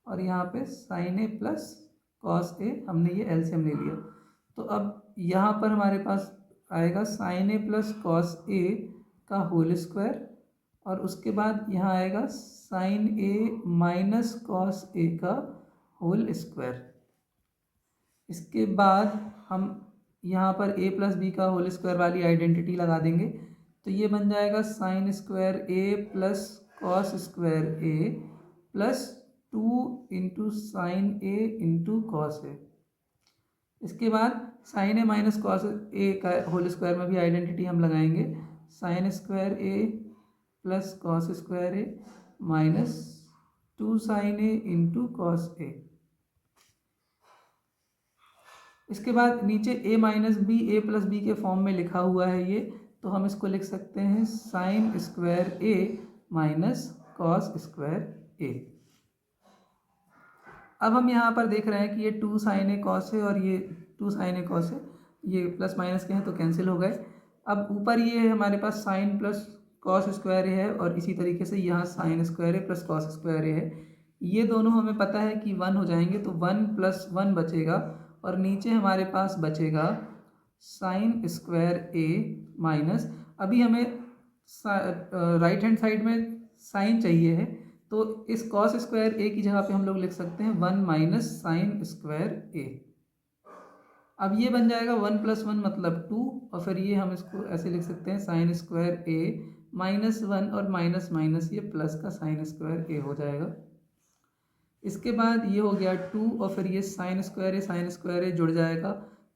और यहाँ पे sign A plus cos A, हमने ये एलसीएम ले लिया। तो अब यहाँ पर हमारे पास आएगा sign A plus cos A का होल स्क्वायर, और उसके बाद यहाँ आएगा sign A minus cos A का होल स्क्वायर। इसके बाद हम यहाँ पर a प्लस बी का होल स्क्वायर वाली आइडेंटिटी लगा देंगे, तो ये बन जाएगा sine square A plus cos square A plus 2 into sine A into cos A. इसके बाद sign A minus cos A का होल स्क्वायर में भी आइडेंटिटी हम लगाएंगे, sine square A plus cos square A minus 2 sine A into cos A. इसके बाद नीचे a minus B A plus B के फॉर्म में लिखा हुआ है ये, तो हम इसको लिख सकते हैं sign square A minus cos square ए। अब हम यहाँ पर देख रहे हैं कि ये 2 साइन ए कॉस है और ये 2 साइन ए कॉस है, ये प्लस माइनस के हैं तो कैंसिल हो गए। अब ऊपर ये हमारे पास साइन प्लस कॉस स्क्वायर ए है, और इसी तरीके से यहाँ sign square A plus cos square ए है, ये दोनों हमें पता है कि 1 हो जाएंगे, तो 1 प्लस 1 बचेगा, और नीचे हमारे पास बचेगा साइन स्क्वायर ए माइनस, अभी हमें राइट हैंड साइड में साइन चाहिए है, तो इस कॉस स्क्वायर ए की जगह पे हम लोग लिख सकते हैं 1 माइनस साइन स्क्वायर ए। अब ये बन जाएगा 1 प्लस 1 मतलब 2, और फिर ये हम इसको ऐसे लिख सकते हैं साइन स्क्वायर ए माइनस 1, और माइनस माइनस ये प्लस का साइन स्क्वायर ए हो जाएगा। इसके बाद ये हो गया 2, और फिर ये साइन स्क्वायर ए जुड़ जाएगा,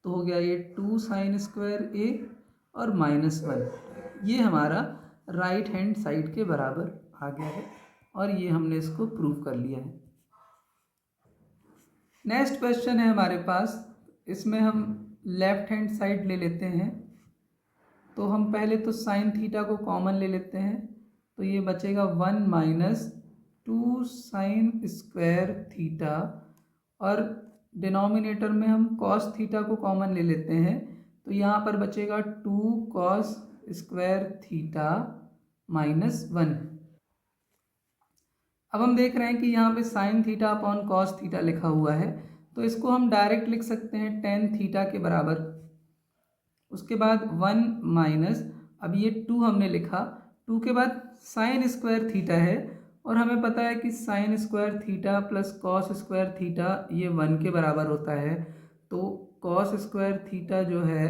तो हो गया ये 2 साइन स्क्वायर ए और माइनस 1, ये हमारा राइट हैंड साइड के बराबर आ गया है, और ये हमने इसको प्रूव कर लिया है। नेक्स्ट क्वेश्चन है हमारे पास, इसमें हम लेफ्ट हैंड साइड ले लेते हैं, तो हम पहले तो साइन थीटा को कॉमन ले लेते हैं, तो ये बचेगा 1 माइनस 2 साइन स्क्वायर थीटा, और डिनोमिनेटर में हम कॉस थीटा को कॉमन ले लेते हैं, तो यहाँ पर बचेगा 2 कॉस स्क्वायर थीटा माइनस 1। अब हम देख रहे हैं कि यहाँ पे sine theta upon cos theta लिखा हुआ है, तो इसको हम डायरेक्ट लिख सकते हैं टेन थीटा के बराबर। उसके बाद 1 माइनस, अब ये 2 हमने लिखा, 2 के बाद साइन स्क्वायर थीटा है, और हमें पता है कि sign square theta plus cos square theta ये 1 के बराबर होता है, तो कॉस स्क्वायर थीटा जो है,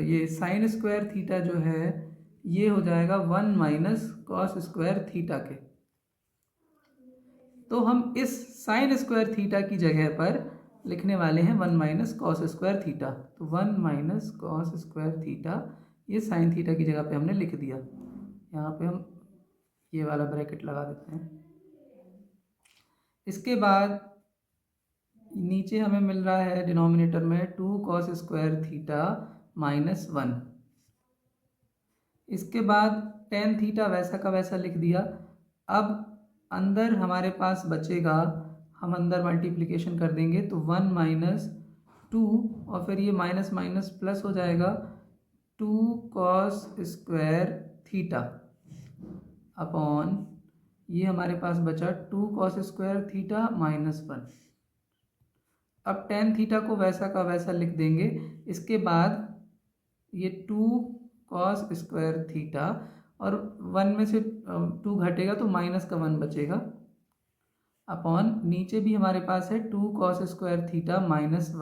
ये साइन स्क्वायर थीटा जो है, ये हो जाएगा 1 माइनस कॉस स्क्वायर थीटा के। तो हम इस साइन स्क्वायर थीटा की जगह पर लिखने वाले हैं 1 माइनस कॉस स्क्वायर थीटा, तो 1 माइनस कॉस स्क्वायर थीटा, ये साइन थीटा की जगह पे हमने लिख दिया। यहाँ पे हम ये वाला ब्रैकेट लगा देते हैं। इसके बाद नीचे हमें मिल रहा है डिनोमिनेटर में 2 कॉस स्क्वायर थीटा माइनस 1। इसके बाद टेन थीटा वैसा का वैसा लिख दिया। अब अंदर हमारे पास बचेगा, हम अंदर मल्टीप्लिकेशन कर देंगे, तो 1 माइनस 2, और फिर ये माइनस माइनस प्लस हो जाएगा 2 कॉस स्क्वायर थीटा अपॉन, ये हमारे पास बचा 2 कॉस स्क्वायर थीटा माइनस 1। अब टेन थीटा को वैसा का वैसा लिख देंगे। इसके बाद ये 2 कॉस स्क्वायर थीटा, और 1 में से 2 घटेगा तो माइनस का 1 बचेगा अपॉन नीचे भी हमारे पास है 2 कॉस स्क्वायर थीटा माइनस 1।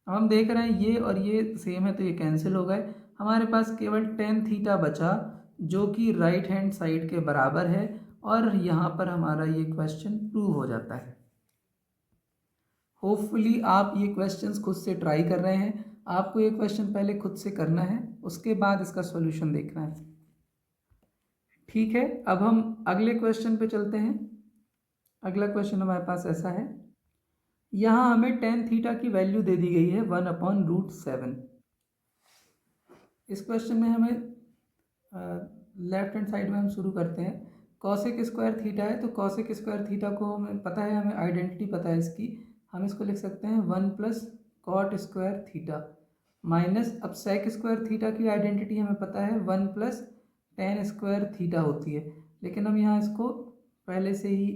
अब हम देख रहे हैं ये और ये सेम है तो ये कैंसिल हो गए, हमारे पास केवल टेन थीटा बचा जो कि राइट हैंड साइड के बराबर है और यहाँ पर हमारा ये क्वेश्चन प्रूव हो जाता है। होपफुली आप ये क्वेश्चंस खुद से ट्राई कर रहे हैं। आपको ये क्वेश्चन पहले खुद से करना है, उसके बाद इसका सॉल्यूशन देखना है। ठीक है, अब हम अगले क्वेश्चन पे चलते हैं। अगला क्वेश्चन हमारे पास ऐसा है, यहाँ हमें टेन थीटा की वैल्यू दे दी गई है 1/√7। इस क्वेश्चन में हमें लेफ्ट हैंड साइड में हम शुरू करते हैं। कॉसेक स्क्वायर थीटा है तो कॉसेक स्क्वायर थीटा को हमें पता है, हमें आइडेंटिटी पता है इसकी, हम इसको लिख सकते हैं 1 + कॉट स्क्वायर थीटा माइनस, अब सेक स्क्वायर थीटा की आइडेंटिटी हमें पता है 1 + टेन स्क्वायर थीटा होती है, लेकिन हम यहाँ इसको पहले से ही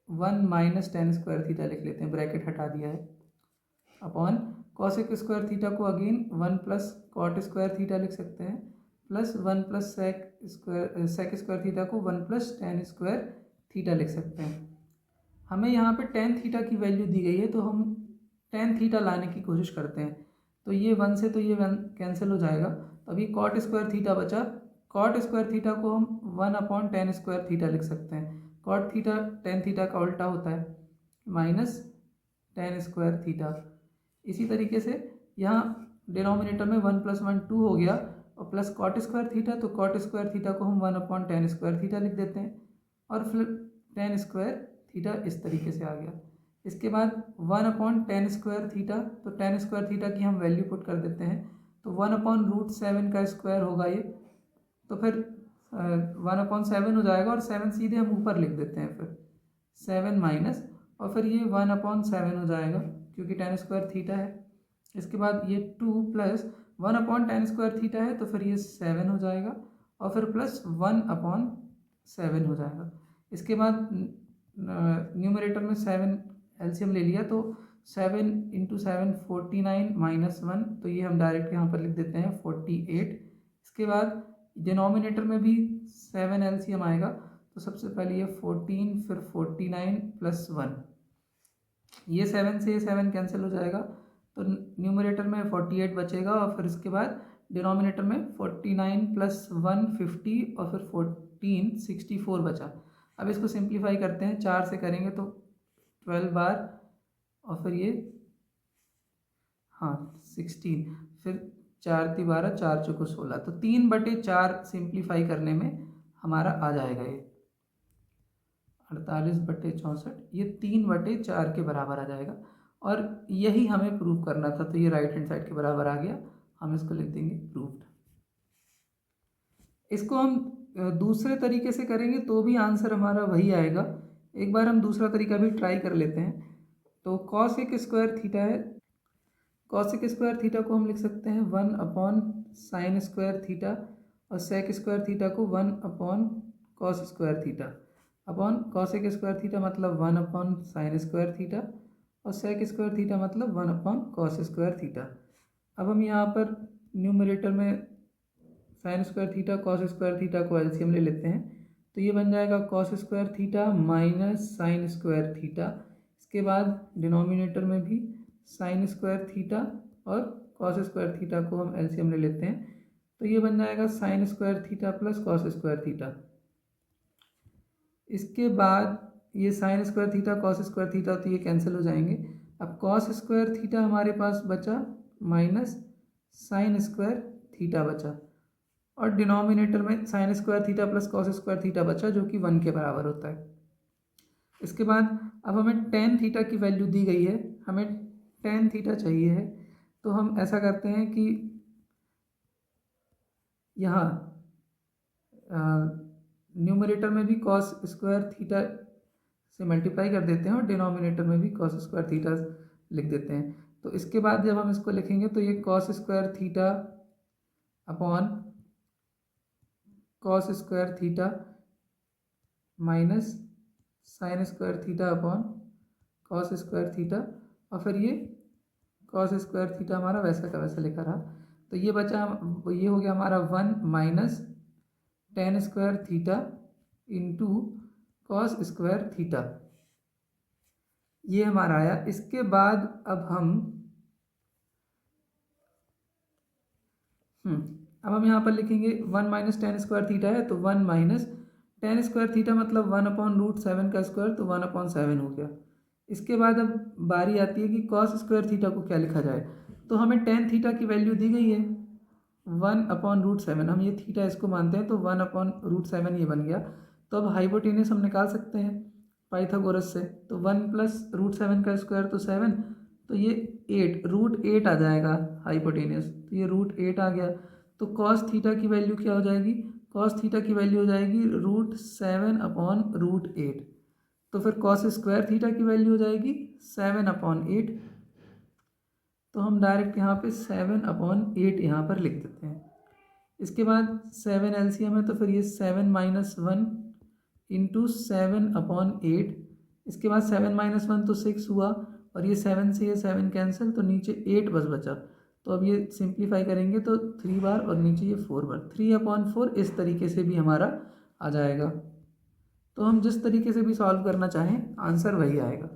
1 - टेन स्क्वायर थीटा लिख लेते हैं, ब्रैकेट हटा दिया है, अपॉन कॉसेक स्क्वायर थीटा को अगेन 1 + कॉट स्क्वायर थीटा लिख सकते हैं प्लस 1 + सेक स्क्वायर थीटा को 1 + टेन स्क्वायर थीटा लिख सकते हैं। हमें यहाँ पे टेन थीटा की वैल्यू दी गई है तो हम टेन थीटा लाने की कोशिश करते हैं, तो ये 1 से तो ये 1 कैंसिल हो जाएगा, तो अभी कॉट स्क्वायर थीटा बचा। कॉट स्क्वायर थीटा को हम 1/टेन स्क्वायर थीटा लिख सकते हैं, कॉट थीटा टेन थीटा का उल्टा होता है माइनस टेन स्क्वायर थीटा। इसी तरीके से यहाँ डिनोमिनेटर में 1 + 1 2 हो गया और प्लस कॉट स्क्वायर थीटा, तो कॉट स्क्वायर थीटा को हम 1/टेन स्क्वायर थीटा लिख देते हैं और फिर टेन स्क्वायर थीटा इस तरीके से आ गया। इसके बाद 1/टेन स्क्वायर थीटा, तो टेन स्क्वायर थीटा की हम वैल्यू पुट कर देते हैं, तो 1/√7 का स्क्वायर होगा ये, तो फिर 1/7 हो जाएगा और 7 सीधे हम ऊपर लिख देते हैं, फिर 7 माइनस और फिर ये 1/7 हो जाएगा क्योंकि टेन स्क्वायर थीटा है। इसके बाद ये 2 + 1/टेन स्क्वायर थीटा है तो फिर ये 7 हो जाएगा और फिर प्लस 1/7 हो जाएगा। इसके बाद न्यूमरेटर में 7 एलसीएम ले लिया तो 7 × 7 49 - 1, तो ये हम डायरेक्ट यहाँ पर लिख देते हैं 48। इसके बाद डिनोमिनेटर में भी 7 एलसीएम आएगा, तो सबसे पहले ये 14 फिर 49 + 1, ये 7 से ये 7 कैंसिल हो जाएगा, तो न्यूमरेटर में 48 बचेगा और फिर इसके बाद डिनोमिनेटर में 49 + 1 50 और फिर 14 64 बचा। अब इसको सिंप्लीफाई करते हैं, 4 से करेंगे तो 12 बार और फिर ये 16, फिर 4 × 12 4 × 16, तो 3/4 सिंप्लीफाई करने में हमारा आ जाएगा ये 48/64, ये 3/4 के बराबर आ जाएगा और यही हमें प्रूव करना था, तो ये राइट हैंड साइड के बराबर आ गया, हम इसको लिख देंगे प्रूव्ड। इसको हम दूसरे तरीके से करेंगे तो भी आंसर हमारा वही आएगा। एक बार हम दूसरा तरीका भी ट्राई कर लेते हैं। तो कॉसेक स्क्वायर थीटा है, कॉसेक स्क्वायर थीटा को हम लिख सकते हैं 1/साइन स्क्वायर थीटा और सेक स्क्वायर थीटा को 1/कॉस square theta upon cosec square theta मतलब 1/साइन स्क्वायर थीटा और सेक स्क्वायर थीटा मतलब 1/कॉस स्क्वायर थीटा। अब हम यहाँ पर न्यूमरेटर में sign square theta cos square theta को एलसीएम ले लेते हैं, तो ये बन जाएगा cos square theta minus sign square theta. इसके बाद डिनोमिनेटर में भी साइन स्क्वायर थीटा और कॉस स्क्वायर थीटा को हम एलसीएम ले लेते हैं, तो ये बन जाएगा sine square theta plus cos square theta. इसके बाद ये sign square theta cos square theta, तो ये कैंसिल हो जाएंगे। अब कॉस स्क्वायर थीटा हमारे पास बचा माइनस साइन स्क्वायर थीटा बचा और डिनोमिनेटर में sign square theta plus cos square theta बचा जो कि 1 के बराबर होता है। इसके बाद अब हमें टेन थीटा की वैल्यू दी गई है, हमें टेन थीटा चाहिए है, तो हम ऐसा करते हैं कि यहाँ न्यूमरेटर में भी कॉस स्क्वायर थीटा से मल्टीप्लाई कर देते हैं और डिनोमिनेटर में भी कॉस स्क्वायर थीटा लिख देते हैं। तो इसके बाद जब हम इसको लिखेंगे तो ये cos square theta upon cos square theta minus sign square theta upon cos square theta और फिर ये कॉस स्क्वायर थीटा हमारा वैसा का वैसा लिखा रहा, तो ये बचा, ये हो गया हमारा 1 minus tan square theta into cos square theta, ये हमारा आया। इसके बाद अब हम यहाँ पर लिखेंगे 1 माइनस टेन स्क्वायर थीटा है, तो 1 माइनस टेन स्क्वायर थीटा मतलब 1/√7 का स्क्वायर, तो 1/7 हो गया। इसके बाद अब बारी आती है कि कॉस स्क्वायर थीटा को क्या लिखा जाए। तो हमें टेन थीटा की वैल्यू दी गई है 1/√7, हम ये थीटा इसको मानते हैं, तो 1/√7 ये बन गया। तो अब हाइपोटेनस हम निकाल सकते हैं पाइथागोरस से। तो 1 + √7 का स्क्वायर तो 7, तो ये 8 √8 आ जाएगा हाइपोटेनस, तो ये √8 आ गया। तो कॉस थीटा की वैल्यू क्या हो जाएगी, कॉस थीटा की वैल्यू हो जाएगी √7/√8। तो फिर कॉस स्क्वायर थीटा की वैल्यू हो जाएगी 7/8। तो हम डायरेक्ट यहाँ पे 7/8 यहाँ पर लिख देते हैं। इसके बाद 7 एलसीएम है, तो फिर ये 7 - 1 इंटू 7/8। इसके बाद 7 - 1 तो 6 हुआ, और ये 7 से ये 7 कैंसिल, तो नीचे 8 बस बचा। तो अब ये सिंप्लीफाई करेंगे तो 3 बार, और नीचे ये 4 बार, 3/4 इस तरीके से भी हमारा आ जाएगा। तो हम जिस तरीके से भी सॉल्व करना चाहें आंसर वही आएगा।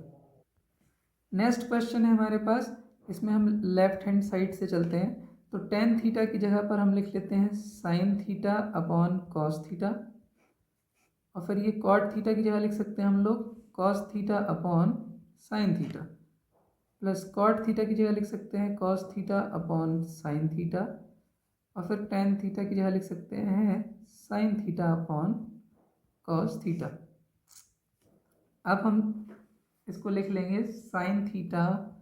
नेक्स्ट क्वेश्चन है हमारे पास, इसमें हम लेफ्ट हैंड साइड से चलते हैं। तो टेन थीटा की जगह पर हम लिख लेते हैं sine theta upon cos theta, और फिर ये कॉट थीटा की जगह लिख सकते हैं हम लोग cos theta upon sine theta, plus cot theta की जगह लिख सकते हैं cos theta upon sine theta, और फिर टेन थीटा की जगह लिख सकते हैं sine theta upon cos theta. अब हम इसको लिख लेंगे sine theta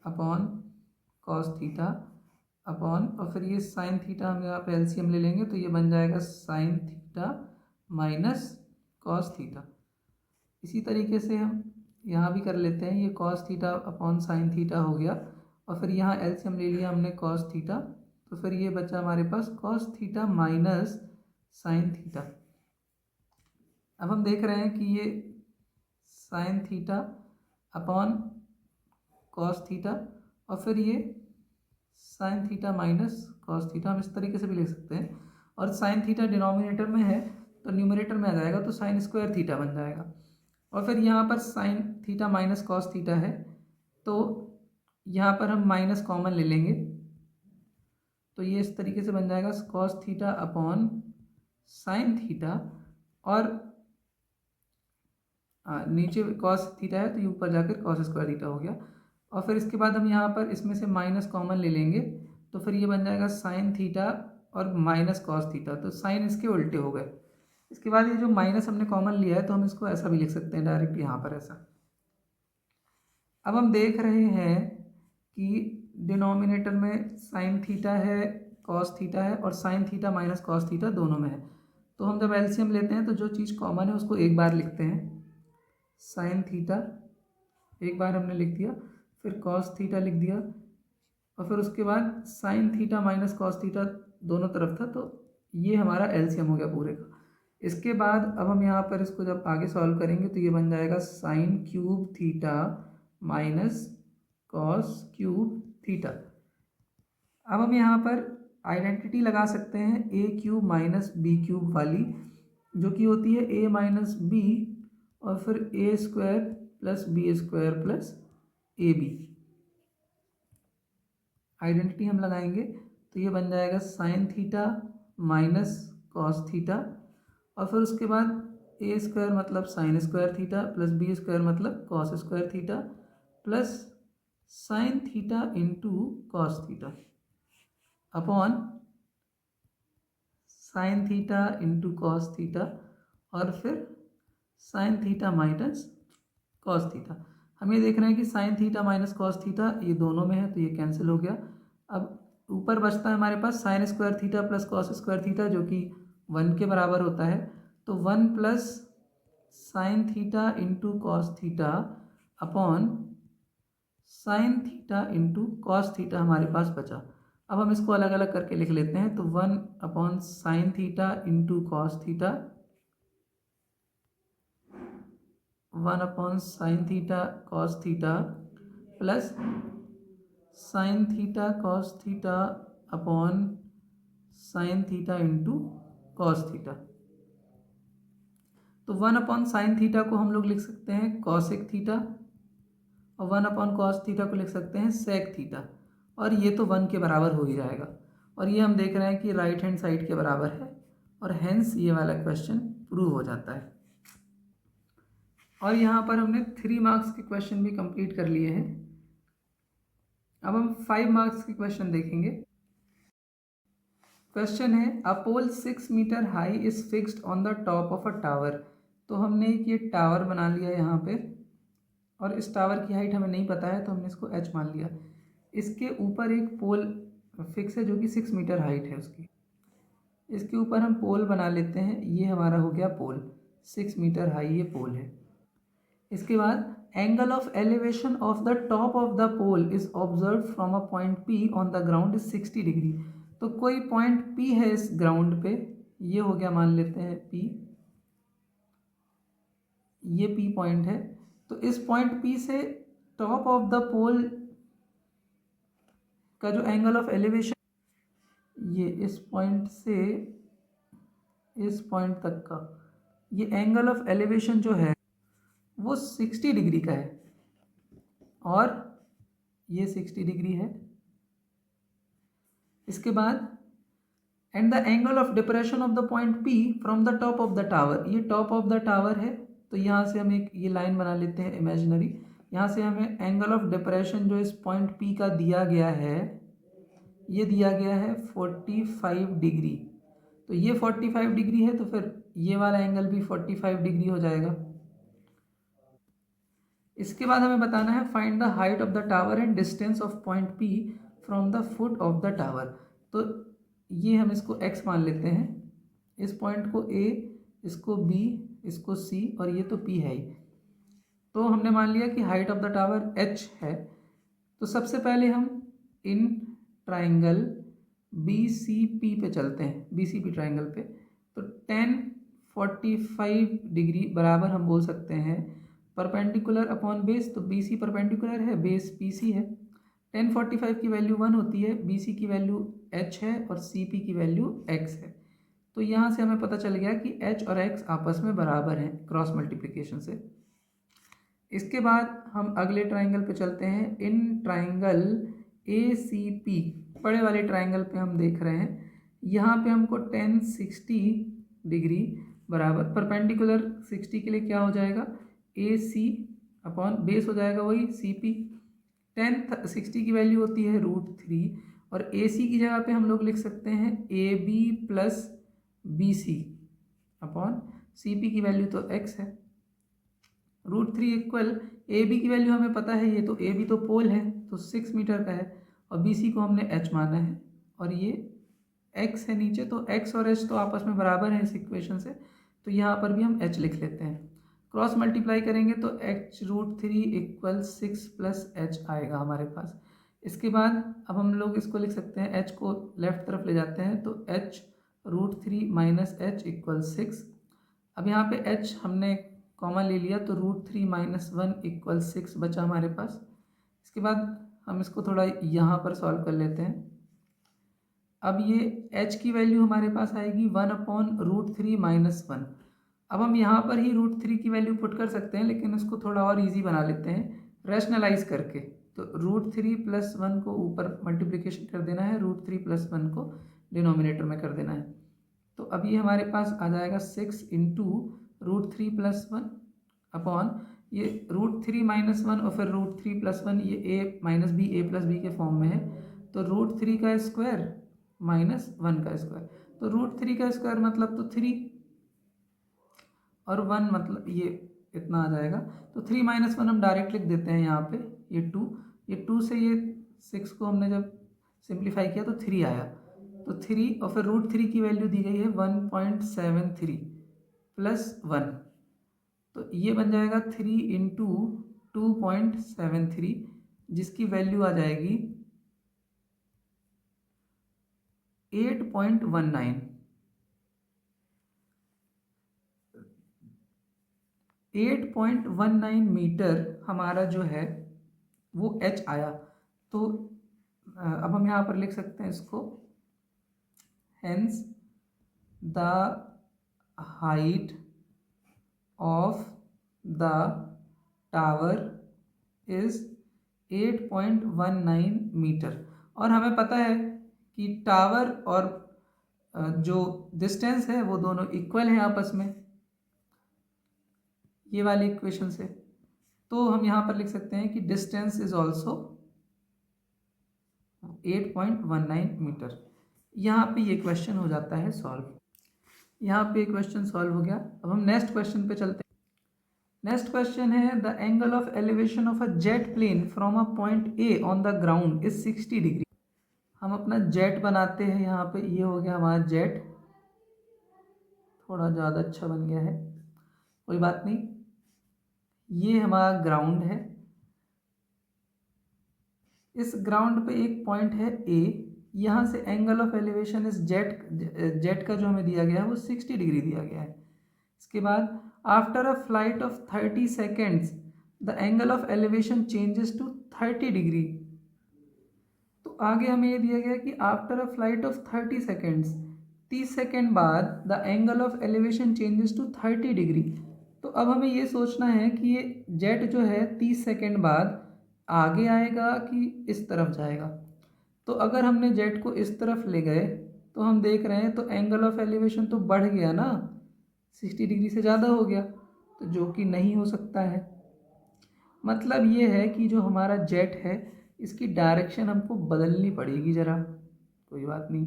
upon cos theta upon, और फिर ये साइन थीटा हम यहाँ पे एलसीएम ले लेंगे, तो ये बन जाएगा sine theta minus cos theta. इसी तरीके से हम यहाँ भी कर लेते हैं, ये cos theta upon sine theta हो गया, और फिर यहाँ एलसीएम ले लिया हमने कॉस थीटा, तो फिर ये बचा हमारे पास cos theta minus sine theta. अब हम देख रहे हैं कि ये sine theta upon cos theta, और फिर ये sine theta minus cos theta, हम इस तरीके से भी लिख सकते हैं। और साइन थीटा डिनोमिनेटर में है, तो न्यूमरेटर में आ जाएगा, तो साइन स्क्वायर थीटा बन जाएगा। और फिर यहाँ पर sign theta minus cos theta है, तो यहाँ पर हम माइनस कॉमन ले लेंगे, तो ये इस तरीके से बन जाएगा cos theta upon sine theta, और नीचे कॉस थीटा है तो ये ऊपर जाकर कॉस स्क्वायर थीटा हो गया। और फिर इसके बाद हम यहाँ पर इसमें से माइनस कॉमन ले लेंगे, तो फिर ये बन जाएगा साइन थीटा और माइनस कॉस थीटा, तो साइन इसके उल्टे हो गए। इसके बाद ये जो माइनस हमने कॉमन लिया है, तो हम इसको ऐसा भी लिख सकते हैं डायरेक्ट यहाँ पर ऐसा। अब हम देख रहे हैं कि डिनोमिनेटर में साइन थीटा है, कॉस थीटा है, और sign theta minus cos theta दोनों में है। तो हम जब एलसीएम लेते हैं तो जो चीज़ कॉमन है उसको एक बार लिखते हैं, साइन थीटा एक बार हमने लिख दिया, फिर कॉस थीटा लिख दिया, और फिर उसके बाद sign theta minus cos theta दोनों तरफ था, तो ये हमारा एलसीएम हो गया पूरे का। इसके बाद अब हम यहाँ पर इसको जब आगे सॉल्व करेंगे तो ये बन जाएगा sine cube theta minus cos cube theta. अब हम यहाँ पर आइडेंटिटी लगा सकते हैं ए क्यूब माइनस बी क्यूब वाली, जो कि होती है ए माइनस बी और फिर A square plus B square plus A B. Identity हम लगाएंगे तो ये बन जाएगा sine theta minus cos theta, और फिर उसके बाद ए स्क्वायर मतलब sine square theta plus B square मतलब cos square theta plus sine theta into cos theta upon sine theta into cos theta, और फिर sine theta minus cos theta. हम ये देख रहे हैं कि sine theta minus cos theta ये दोनों में है, तो ये कैंसिल हो गया। अब ऊपर बचता है हमारे पास sine square theta plus cos square theta, जो कि 1 के बराबर होता है। तो 1 plus sine theta into cos theta upon sine theta into cos theta हमारे पास बचा। अब हम इसको अलग अलग करके लिख लेते हैं, तो 1 upon sine theta into cos theta, 1 upon sine theta cos theta plus sine theta cos theta upon sine theta into cos theta. तो 1/sin थीटा को हम लोग लिख सकते हैं कॉसेक थीटा और 1/cos थीटा को लिख सकते हैं सेक थीटा, और ये तो 1 के बराबर हो ही जाएगा। और ये हम देख रहे हैं कि राइट हैंड साइड के बराबर है, और हेंस ये वाला क्वेश्चन प्रूव हो जाता है। और यहाँ पर हमने 3 मार्क्स के क्वेश्चन भी कंप्लीट कर लिए हैं। अब हम 5 मार्क्स के क्वेश्चन देखेंगे। क्वेश्चन है a pole 6 metre high is fixed on the top of a tower. तो हमने एक ये टावर बना लिया यहाँ पे, और इस टावर की हाइट हमें नहीं पता है तो हमने इसको h मान लिया। इसके ऊपर एक पोल फिक्स है जो कि 6 मीटर हाइट है उसकी। इसके ऊपर हम पोल बना लेते हैं, ये हमारा हो गया पोल, 6 मीटर हाई ये पोल है। इसके बाद angle of elevation of the top of the pole is observe from a point P on the ground is 60 degree. तो कोई पॉइंट P है इस ग्राउंड पे, ये हो गया मान लेते हैं P, ये P पॉइंट है। तो इस पॉइंट P से टॉप ऑफ द पोल का जो एंगल ऑफ एलिवेशन, ये इस पॉइंट से इस पॉइंट तक का ये एंगल ऑफ एलिवेशन जो है वो 60 डिग्री का है, और ये 60 डिग्री है। इसके बाद and the angle of depression of the point P from the top of the tower, ये टॉप ऑफ द टावर है। तो यहाँ से हम एक ये लाइन बना लेते हैं इमेजिनरी। यहाँ से हमें एंगल ऑफ डिप्रेशन जो इस पॉइंट P का दिया गया है, ये दिया गया है 45 डिग्री। तो ये 45 डिग्री है, तो फिर ये वाला एंगल भी 45 डिग्री हो जाएगा। इसके बाद हमें बताना है find the height of the tower and distance of point P from the foot of the tower. तो ये हम इसको x मान लेते हैं, इस पॉइंट को A, इसको B, इसको C, और ये तो P है ही। तो हमने मान लिया कि height of the tower h है। तो सबसे पहले हम इन ट्राइंगल BCP पे चलते हैं, BCP ट्राइंगल पे। तो 1045 डिग्री बराबर हम बोल सकते हैं परपेंडिकुलर अपॉन बेस। तो BC परपेंडिकुलर है, बेस PC है। 1045 की वैल्यू 1 होती है, BC की वैल्यू h है और CP की वैल्यू x है। तो यहाँ से हमें पता चल गया कि h और x आपस में बराबर हैं क्रॉस मल्टीप्लिकेशन से। इसके बाद हम अगले ट्राइंगल पे चलते हैं। इन ट्राइंगल ACP, बड़े वाले ट्राइंगल पे हम देख रहे हैं, यहाँ पे हमको 1060 डिग्री बराबर परपेंडिकुलर 60 के लिए क्या हो जाएगा, AC अपॉन बेस हो जाएगा वही CP। 1060 की वैल्यू होती है √3, और AC की जगह पे हम लोग लिख सकते हैं AB plus BC upon CP की वैल्यू तो x है। √3 इक्वल AB की वैल्यू हमें पता है, ये तो AB तो पोल है तो 6 मीटर का है, और BC को हमने h माना है, और ये x है नीचे। तो x और h तो आपस में बराबर है इस इक्वेशन से, तो यहाँ पर भी हम h लिख लेते हैं। क्रॉस मल्टीप्लाई करेंगे तो h √3 इक्वल 6 प्लस h आएगा हमारे पास। इसके बाद अब हम लोग इसको लिख सकते हैं, h को लेफ्ट तरफ ले जाते हैं तो h √3 माइनस h इक्वल 6। अब यहाँ पे h हमने कॉमन ले लिया तो √3 माइनस 1 इक्वल 6 बचा हमारे पास। इसके बाद हम इसको थोड़ा यहाँ पर सॉल्व कर लेते हैं। अब ये h की वैल्यू हमारे पास आएगी 1/√3 माइनस 1। अब हम यहाँ पर ही √3 की वैल्यू पुट कर सकते हैं, लेकिन इसको थोड़ा और इजी बना लेते हैं रैशनलाइज करके। तो √3 प्लस 1 को ऊपर मल्टीप्लिकेशन कर देना है, √3 प्लस 1 को डिनोमिनेटर में कर देना है। तो अब ये हमारे पास आ जाएगा 6 इंटू √3 प्लस 1 अपॉन ये √3 माइनस 1 और फिर √3 प्लस 1, ये a minus B A plus B के फॉर्म में है। तो √3 का स्क्वायर माइनस 1 का स्क्वायर, तो √3 का स्क्वायर मतलब तो 3, और 1 मतलब ये इतना आ जाएगा। तो 3 माइनस 1 हम डायरेक्ट लिख देते हैं यहाँ पे, ये 2, ये 2 से ये 6 को हमने जब सिंप्लीफाई किया तो 3 आया। तो 3 और फिर √3 की वैल्यू दी गई है 1.73 प्लस 1, तो ये बन जाएगा 3 इंटू 2.73, जिसकी वैल्यू आ जाएगी 8.19। 8.19 मीटर हमारा जो है वो h आया। तो अब हम यहाँ पर लिख सकते हैं इसको, hence the height of the tower is 8.19 metre. और हमें पता है कि टावर और जो डिस्टेंस है वो दोनों इक्वल हैं आपस में, ये वाली इक्वेशन से। तो हम यहाँ पर लिख सकते हैं कि डिस्टेंस इज ऑल्सो 8.19 मीटर। यहाँ पे ये क्वेश्चन हो जाता है सॉल्व। यहाँ पे क्वेश्चन सॉल्व हो गया। अब हम नेक्स्ट क्वेश्चन पे चलते हैं। नेक्स्ट क्वेश्चन है the angle of elevation of a jet plane from a point A on the ground is 60 degree. हम अपना जेट बनाते हैं। यहाँ पे ये हो गया हमारा जेट, थोड़ा ज़्यादा अच्छा बन गया है, कोई बात नहीं। ये हमारा ग्राउंड है। इस ग्राउंड पे एक पॉइंट है ए। यहाँ से एंगल ऑफ एलिवेशन इस जेट का जो हमें दिया गया है वो 60 डिग्री दिया गया है। इसके बाद after a flight of 30 seconds the angle of elevation changes to 30 degree. तो आगे हमें ये दिया गया कि after a flight of 30 seconds, 30 second बाद the angle of elevation changes to 30 degree. तो अब हमें ये सोचना है कि ये जेट जो है 30 सेकेंड बाद आगे आएगा कि इस तरफ जाएगा। तो अगर हमने जेट को इस तरफ ले गए तो हम देख रहे हैं तो एंगल ऑफ एलिवेशन तो बढ़ गया ना, 60 डिग्री से ज़्यादा हो गया, तो जो कि नहीं हो सकता है। मतलब ये है कि जो हमारा जेट है इसकी डायरेक्शन हमको बदलनी पड़ेगी ज़रा। कोई बात नहीं,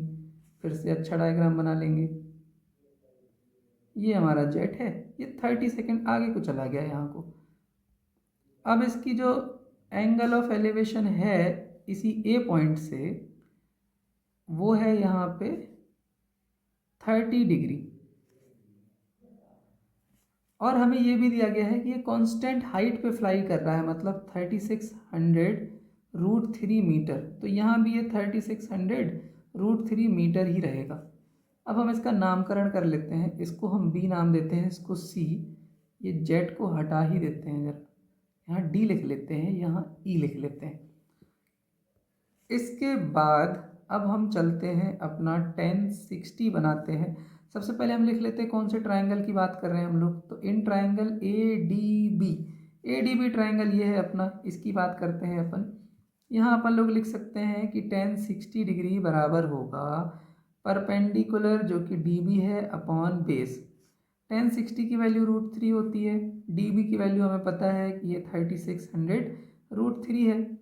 फिर से अच्छा डायग्राम बना लेंगे। ये हमारा जेट है, ये 30 सेकेंड आगे को चला गया यहाँ को। अब इसकी जो एंगल ऑफ एलिवेशन है इसी ए पॉइंट से, वो है यहाँ पे 30 डिग्री। और हमें ये भी दिया गया है कि ये कांस्टेंट हाइट पे फ्लाई कर रहा है, मतलब 3600√3 मीटर। तो यहाँ भी ये 3600√3 मीटर ही रहेगा। अब हम इसका नामकरण कर लेते हैं। इसको हम बी नाम देते हैं, इसको सी। ये जेट को हटा ही देते हैं जरा, यहाँ डी लिख लेते हैं, यहाँ ई लिख लेते हैं। इसके बाद अब हम चलते हैं अपना 1060 बनाते हैं। सबसे पहले हम लिख लेते हैं कौन से ट्रायंगल की बात कर रहे हैं हम लोग। तो in triangle A D B triangle ये है अपना, इसकी बात करते हैं अपन। यहाँ अपन लोग लिख सकते हैं कि 1060 डिग्री बराबर होगा परपेंडिकुलर जो कि डी बी है अपॉन बेस। 1060 की वैल्यू √3 होती है, डी बी की वैल्यू हमें पता है कि ये 3600√3 है,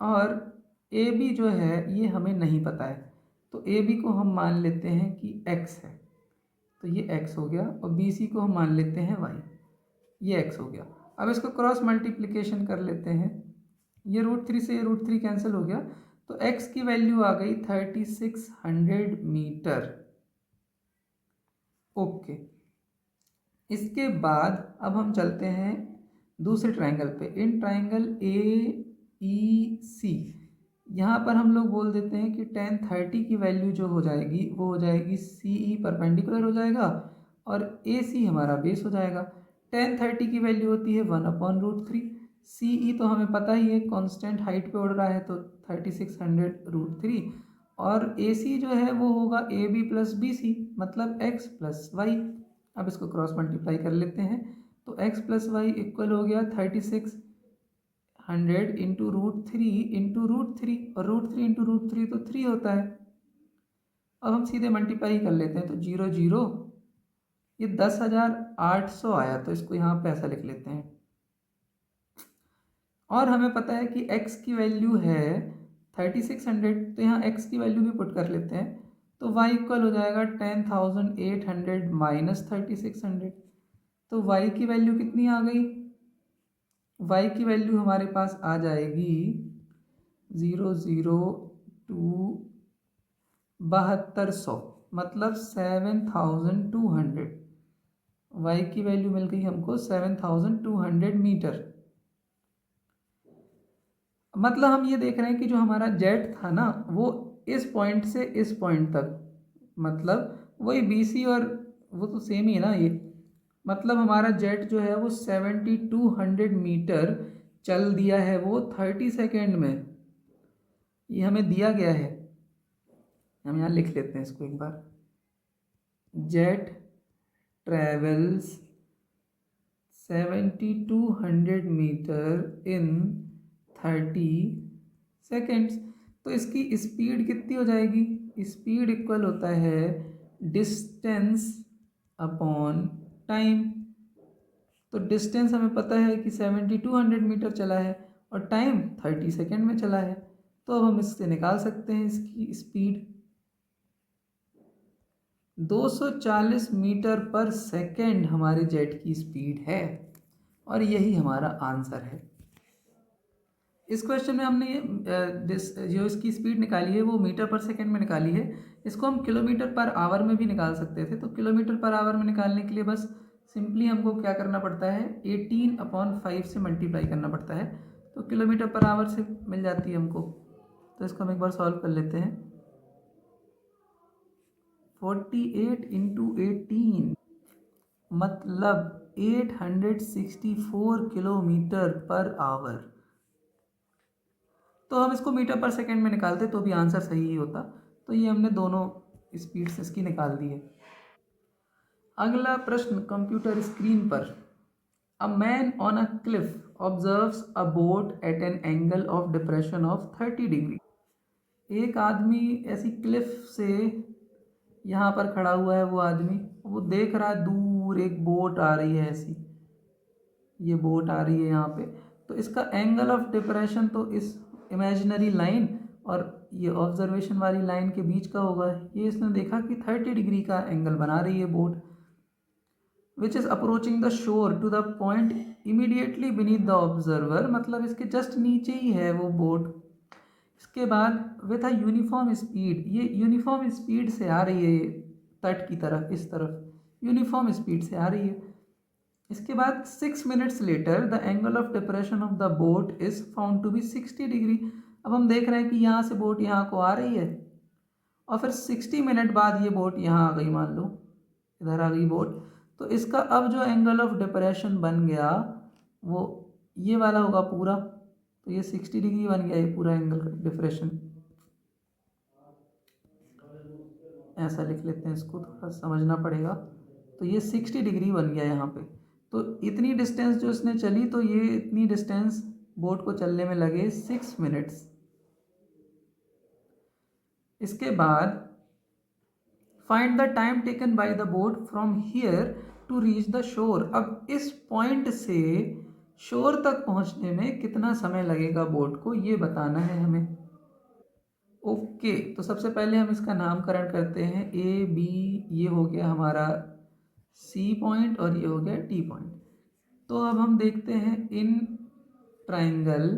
और ए बी जो है ये हमें नहीं पता है। तो ए बी को हम मान लेते हैं कि x है, तो ये x हो गया, और बी सी को हम मान लेते हैं y, ये x हो गया। अब इसको क्रॉस मल्टीप्लिकेशन कर लेते हैं। ये √3 से ये √3 कैंसिल हो गया, तो x की वैल्यू आ गई 3600 मीटर। ओके, इसके बाद अब हम चलते हैं दूसरे ट्रायंगल पे। इन ट्रायंगल AEC, यहाँ पर हम लोग बोल देते हैं कि 1030 की वैल्यू जो हो जाएगी वो हो जाएगी CE परपेंडिकुलर हो जाएगा, और AC हमारा बेस हो जाएगा। 1030 की वैल्यू होती है 1/√3। CE तो हमें पता ही है कांस्टेंट हाइट पे उड़ रहा है, तो 3600√3, और AC जो है वो होगा AB + BC, मतलब x + y। अब इसको क्रॉस मल्टीप्लाई कर लेते हैं, तो x + y इक्वल हो गया 3600 इंटू √3 और √3 इंटू √3 तो 3 होता है। अब हम सीधे मल्टीप्लाई कर लेते हैं, तो 0 0, ये 10,800 आया, तो इसको यहाँ पे ऐसा लिख लेते हैं। और हमें पता है कि x की वैल्यू है 3600, तो यहाँ x की वैल्यू भी पुट कर लेते हैं, तो y इक्वल हो जाएगा 10,800 माइनस 3600। तो y की वैल्यू कितनी आ गई? y की वैल्यू हमारे पास आ जाएगी 002 मतलब 7200। y की वैल्यू मिल गई हमको 7200 मीटर। मतलब हम ये देख रहे हैं कि जो हमारा जेट था ना वो इस पॉइंट से इस पॉइंट तक, मतलब वही BC, और वो तो सेम ही है ना ये, मतलब हमारा जेट जो है वो 7200 मीटर चल दिया है वो 30 सेकेंड में। ये हमें दिया गया है, हम यहाँ लिख लेते हैं इसको एक बार। जेट ट्रेवल्स 7200 मीटर इन 30 सेकेंड्स। तो इसकी स्पीड कितनी हो जाएगी? स्पीड इक्वल होता है डिस्टेंस अपॉन टाइम। तो डिस्टेंस हमें पता है कि 7200 मीटर चला है और टाइम 30 सेकेंड में चला है। तो अब हम इससे निकाल सकते हैं इसकी स्पीड। 240 मीटर पर सेकेंड हमारे जेट की स्पीड है और यही हमारा आंसर है। इस क्वेश्चन में हमने जो इसकी स्पीड निकाली है वो मीटर पर सेकेंड में निकाली है। इसको हम किलोमीटर पर आवर में भी निकाल सकते थे। तो किलोमीटर पर आवर में निकालने के लिए बस सिंपली हमको क्या करना पड़ता है, 18/5 से मल्टीप्लाई करना पड़ता है। तो किलोमीटर पर आवर से मिल जाती है हमको। तो इसको हम एक बार सॉल्व कर लेते हैं। 48 इंटू 18 मतलब 864 किलोमीटर पर आवर। तो हम इसको मीटर पर सेकेंड में निकालते तो भी आंसर सही ही होता। तो ये हमने दोनों स्पीड से इसकी निकाल दी है। अगला प्रश्न कंप्यूटर स्क्रीन पर। A man on a cliff observes a boat at an angle of depression of 30 degree. एक आदमी ऐसी क्लिफ से यहाँ पर खड़ा हुआ है। वो आदमी वो देख रहा है दूर एक बोट आ रही है, ऐसी ये बोट आ रही है यहाँ पे। तो इसका एंगल ऑफ डिप्रेशन तो इस इमेजिनरी लाइन और ये ऑब्जर्वेशन वाली लाइन के बीच का होगा। ये इसने देखा कि 30 डिग्री का एंगल बना रही है boat. Which is approaching the shore to the point immediately beneath the observer, मतलब इसके जस्ट नीचे ही है वो बोट। इसके बाद विथ अ यूनिफॉर्म स्पीड, ये यूनिफॉर्म स्पीड से आ रही है तट की तरफ, इस तरफ यूनिफॉर्म स्पीड से आ रही है। इसके बाद 6 minutes later the angle of depression of the boat is found to be 60 degree. अब हम देख रहे हैं कि यहाँ से बोट यहाँ को आ रही है और फिर 60 मिनट बाद ये बोट यहाँ आ गई, मान लो इधर आ गई बोट। तो इसका अब जो एंगल ऑफ डिप्रेशन बन गया वो ये वाला होगा पूरा। तो ये 60 डिग्री बन गया ये पूरा एंगल डिप्रेशन। ऐसा लिख लेते हैं, इसको थोड़ा समझना पड़ेगा। तो ये 60 डिग्री बन गया यहाँ पे। तो इतनी डिस्टेंस जो इसने चली, तो ये इतनी डिस्टेंस बोट को चलने में लगे 6 मिनट्स। इसके बाद find the time taken by the boat from here to reach the shore. अब इस पॉइंट से शोर तक पहुंचने में कितना समय लगेगा बोट को, ये बताना है हमें। ओके, तो सबसे पहले हम इसका नामकरण करते हैं। ए बी ये हो गया हमारा सी पॉइंट और ये हो गया टी पॉइंट। तो अब हम देखते हैं इन ट्राइंगल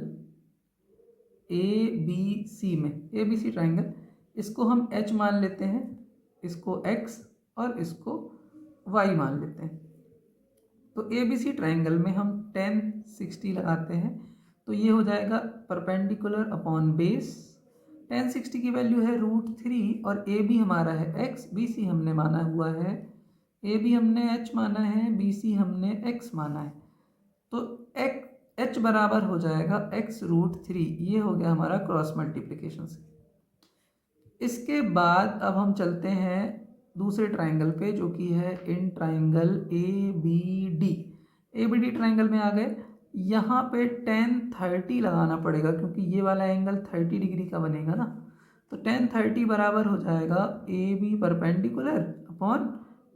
ए बी सी में, ए बी सी ट्राइंगल, इसको हम एच मान लेते हैं, इसको एक्स और इसको वाई मान लेते हैं। तो ए बी सी ट्राइंगल में हम 10 60 लगाते हैं। तो ये हो जाएगा परपेंडिकुलर अपॉन बेस। 10 60 की वैल्यू है √3 और ए बी हमारा है एक्स, बी सी हमने माना हुआ है, ए बी हमने एच माना है, बी सी हमने एक्स माना है। तो एच बराबर हो जाएगा x√3। ये हो गया हमारा क्रॉस मल्टीप्लिकेशन से। इसके बाद अब हम चलते हैं दूसरे ट्राइंगल पे, जो कि है in triangle A B D. A B D triangle में आ गए। यहाँ पे 10 30 लगाना पड़ेगा क्योंकि ये वाला एंगल 30 डिग्री का बनेगा ना। तो 10 30 बराबर हो जाएगा A B perpendicular upon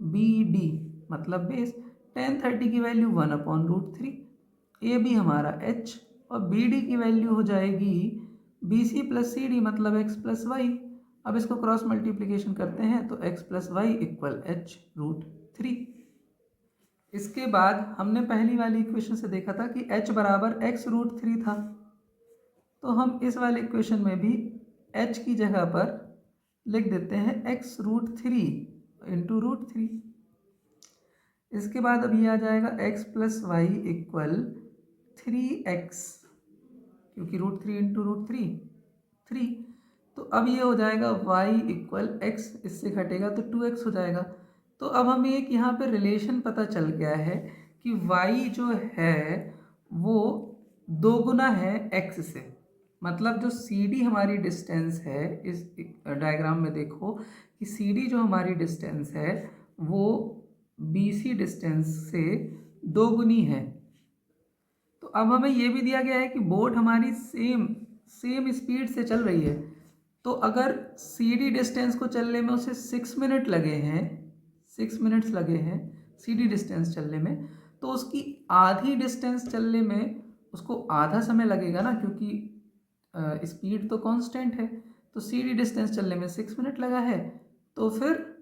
B D मतलब बेस। 10 30 की वैल्यू 1/√3। ए बी हमारा एच और बी डी की वैल्यू हो जाएगी B C plus C D मतलब एक्स प्लस वाई। अब इसको क्रॉस मल्टीप्लिकेशन करते हैं तो x plus Y equal h√3। इसके बाद हमने पहली वाली इक्वेशन से देखा था कि h बराबर x√3 था। तो हम इस वाले इक्वेशन में भी h की जगह पर लिख देते हैं x√3 इंटू √3। इसके बाद अब ये आ जाएगा x plus Y equal 3x, क्योंकि √3 इंटू √3 3। तो अब ये हो जाएगा y इक्वल x, इससे घटेगा तो 2x हो जाएगा। तो अब हमें एक यहाँ पे रिलेशन पता चल गया है कि y जो है वो दोगुना है x से। मतलब जो CD हमारी डिस्टेंस है, इस डायग्राम में देखो कि CD जो हमारी डिस्टेंस है वो BC डिस्टेंस से दोगुनी है। तो अब हमें ये भी दिया गया है कि बोट हमारी सेम स्पीड से चल रही है। तो अगर CD डिस्टेंस को चलने में उसे 6 मिनट लगे हैं, 6 मिनट्स लगे हैं CD डिस्टेंस चलने में, तो उसकी आधी डिस्टेंस चलने में उसको आधा समय लगेगा ना, क्योंकि स्पीड तो कांस्टेंट है। तो CD डिस्टेंस चलने में 6 मिनट लगा है, तो फिर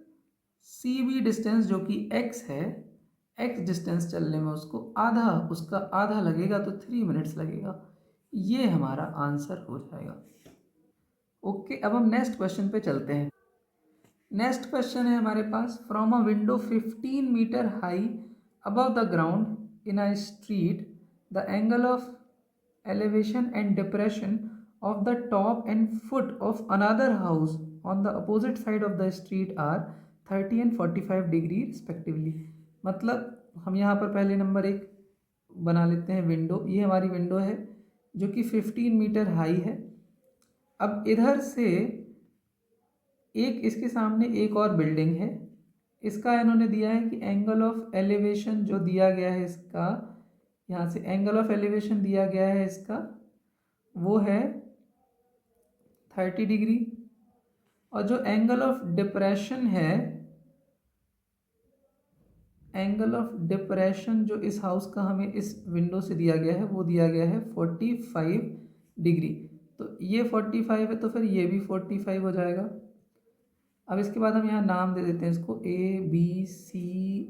CB डिस्टेंस जो कि x है, x डिस्टेंस चलने में उसका आधा लगेगा, तो 3 मिनट्स लगेगा। ये हमारा आंसर हो जाएगा। ओके, अब हम नेक्स्ट क्वेश्चन पे चलते हैं। नेक्स्ट क्वेश्चन है हमारे पास, from a window 15 meter high above the ground in a street, the angle of elevation and depression of the top and foot of another house on the opposite side of the street are 30 and 45 degree respectively. मतलब हम यहाँ पर पहले number एक बना लेते हैं window. ये हमारी विंडो है जो कि 15 मीटर हाई है। अब इधर से एक इसके सामने एक और बिल्डिंग है। इसका इन्होंने दिया है कि एंगल ऑफ एलिवेशन जो दिया गया है इसका, यहाँ से एंगल ऑफ एलिवेशन दिया गया है इसका, वो है 30 डिग्री। और जो एंगल ऑफ डिप्रेशन है, एंगल ऑफ डिप्रेशन जो इस हाउस का हमें इस विंडो से दिया गया है, वो दिया गया है 45 डिग्री। तो ये 45 है, तो फिर ये भी 45 हो जाएगा। अब इसके बाद हम यहाँ नाम दे देते हैं इसको ABCDE।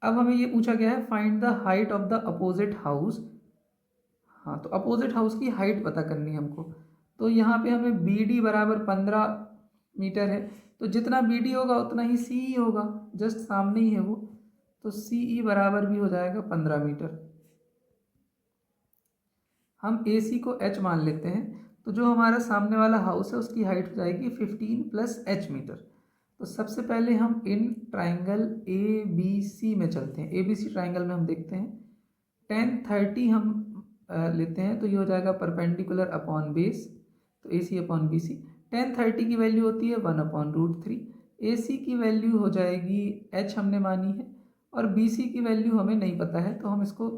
अब हमें ये पूछा गया है find the height of the opposite house. हाँ, तो अपोजिट हाउस की हाइट पता करनी है हमको। तो यहाँ पे हमें BD बराबर 15 मीटर है, तो जितना BD होगा उतना ही CE होगा, जस्ट सामने ही है वो। तो CE बराबर भी हो जाएगा 15 मीटर। हम AC को H मान लेते हैं, तो जो हमारा सामने वाला हाउस है उसकी हाइट हो जाएगी 15 + H मीटर। तो सबसे पहले हम इन ट्राइंगल ABC में चलते हैं। ABC ट्राइंगल में हम देखते हैं 10 30 हम लेते हैं, तो ये हो जाएगा परपेंडिकुलर अपॉन बेस, तो AC अपॉन BC। 10 30 की वैल्यू होती है 1/√3। AC की वैल्यू हो जाएगी H हमने मानी है, और BC की वैल्यू हमें नहीं पता है, तो हम इसको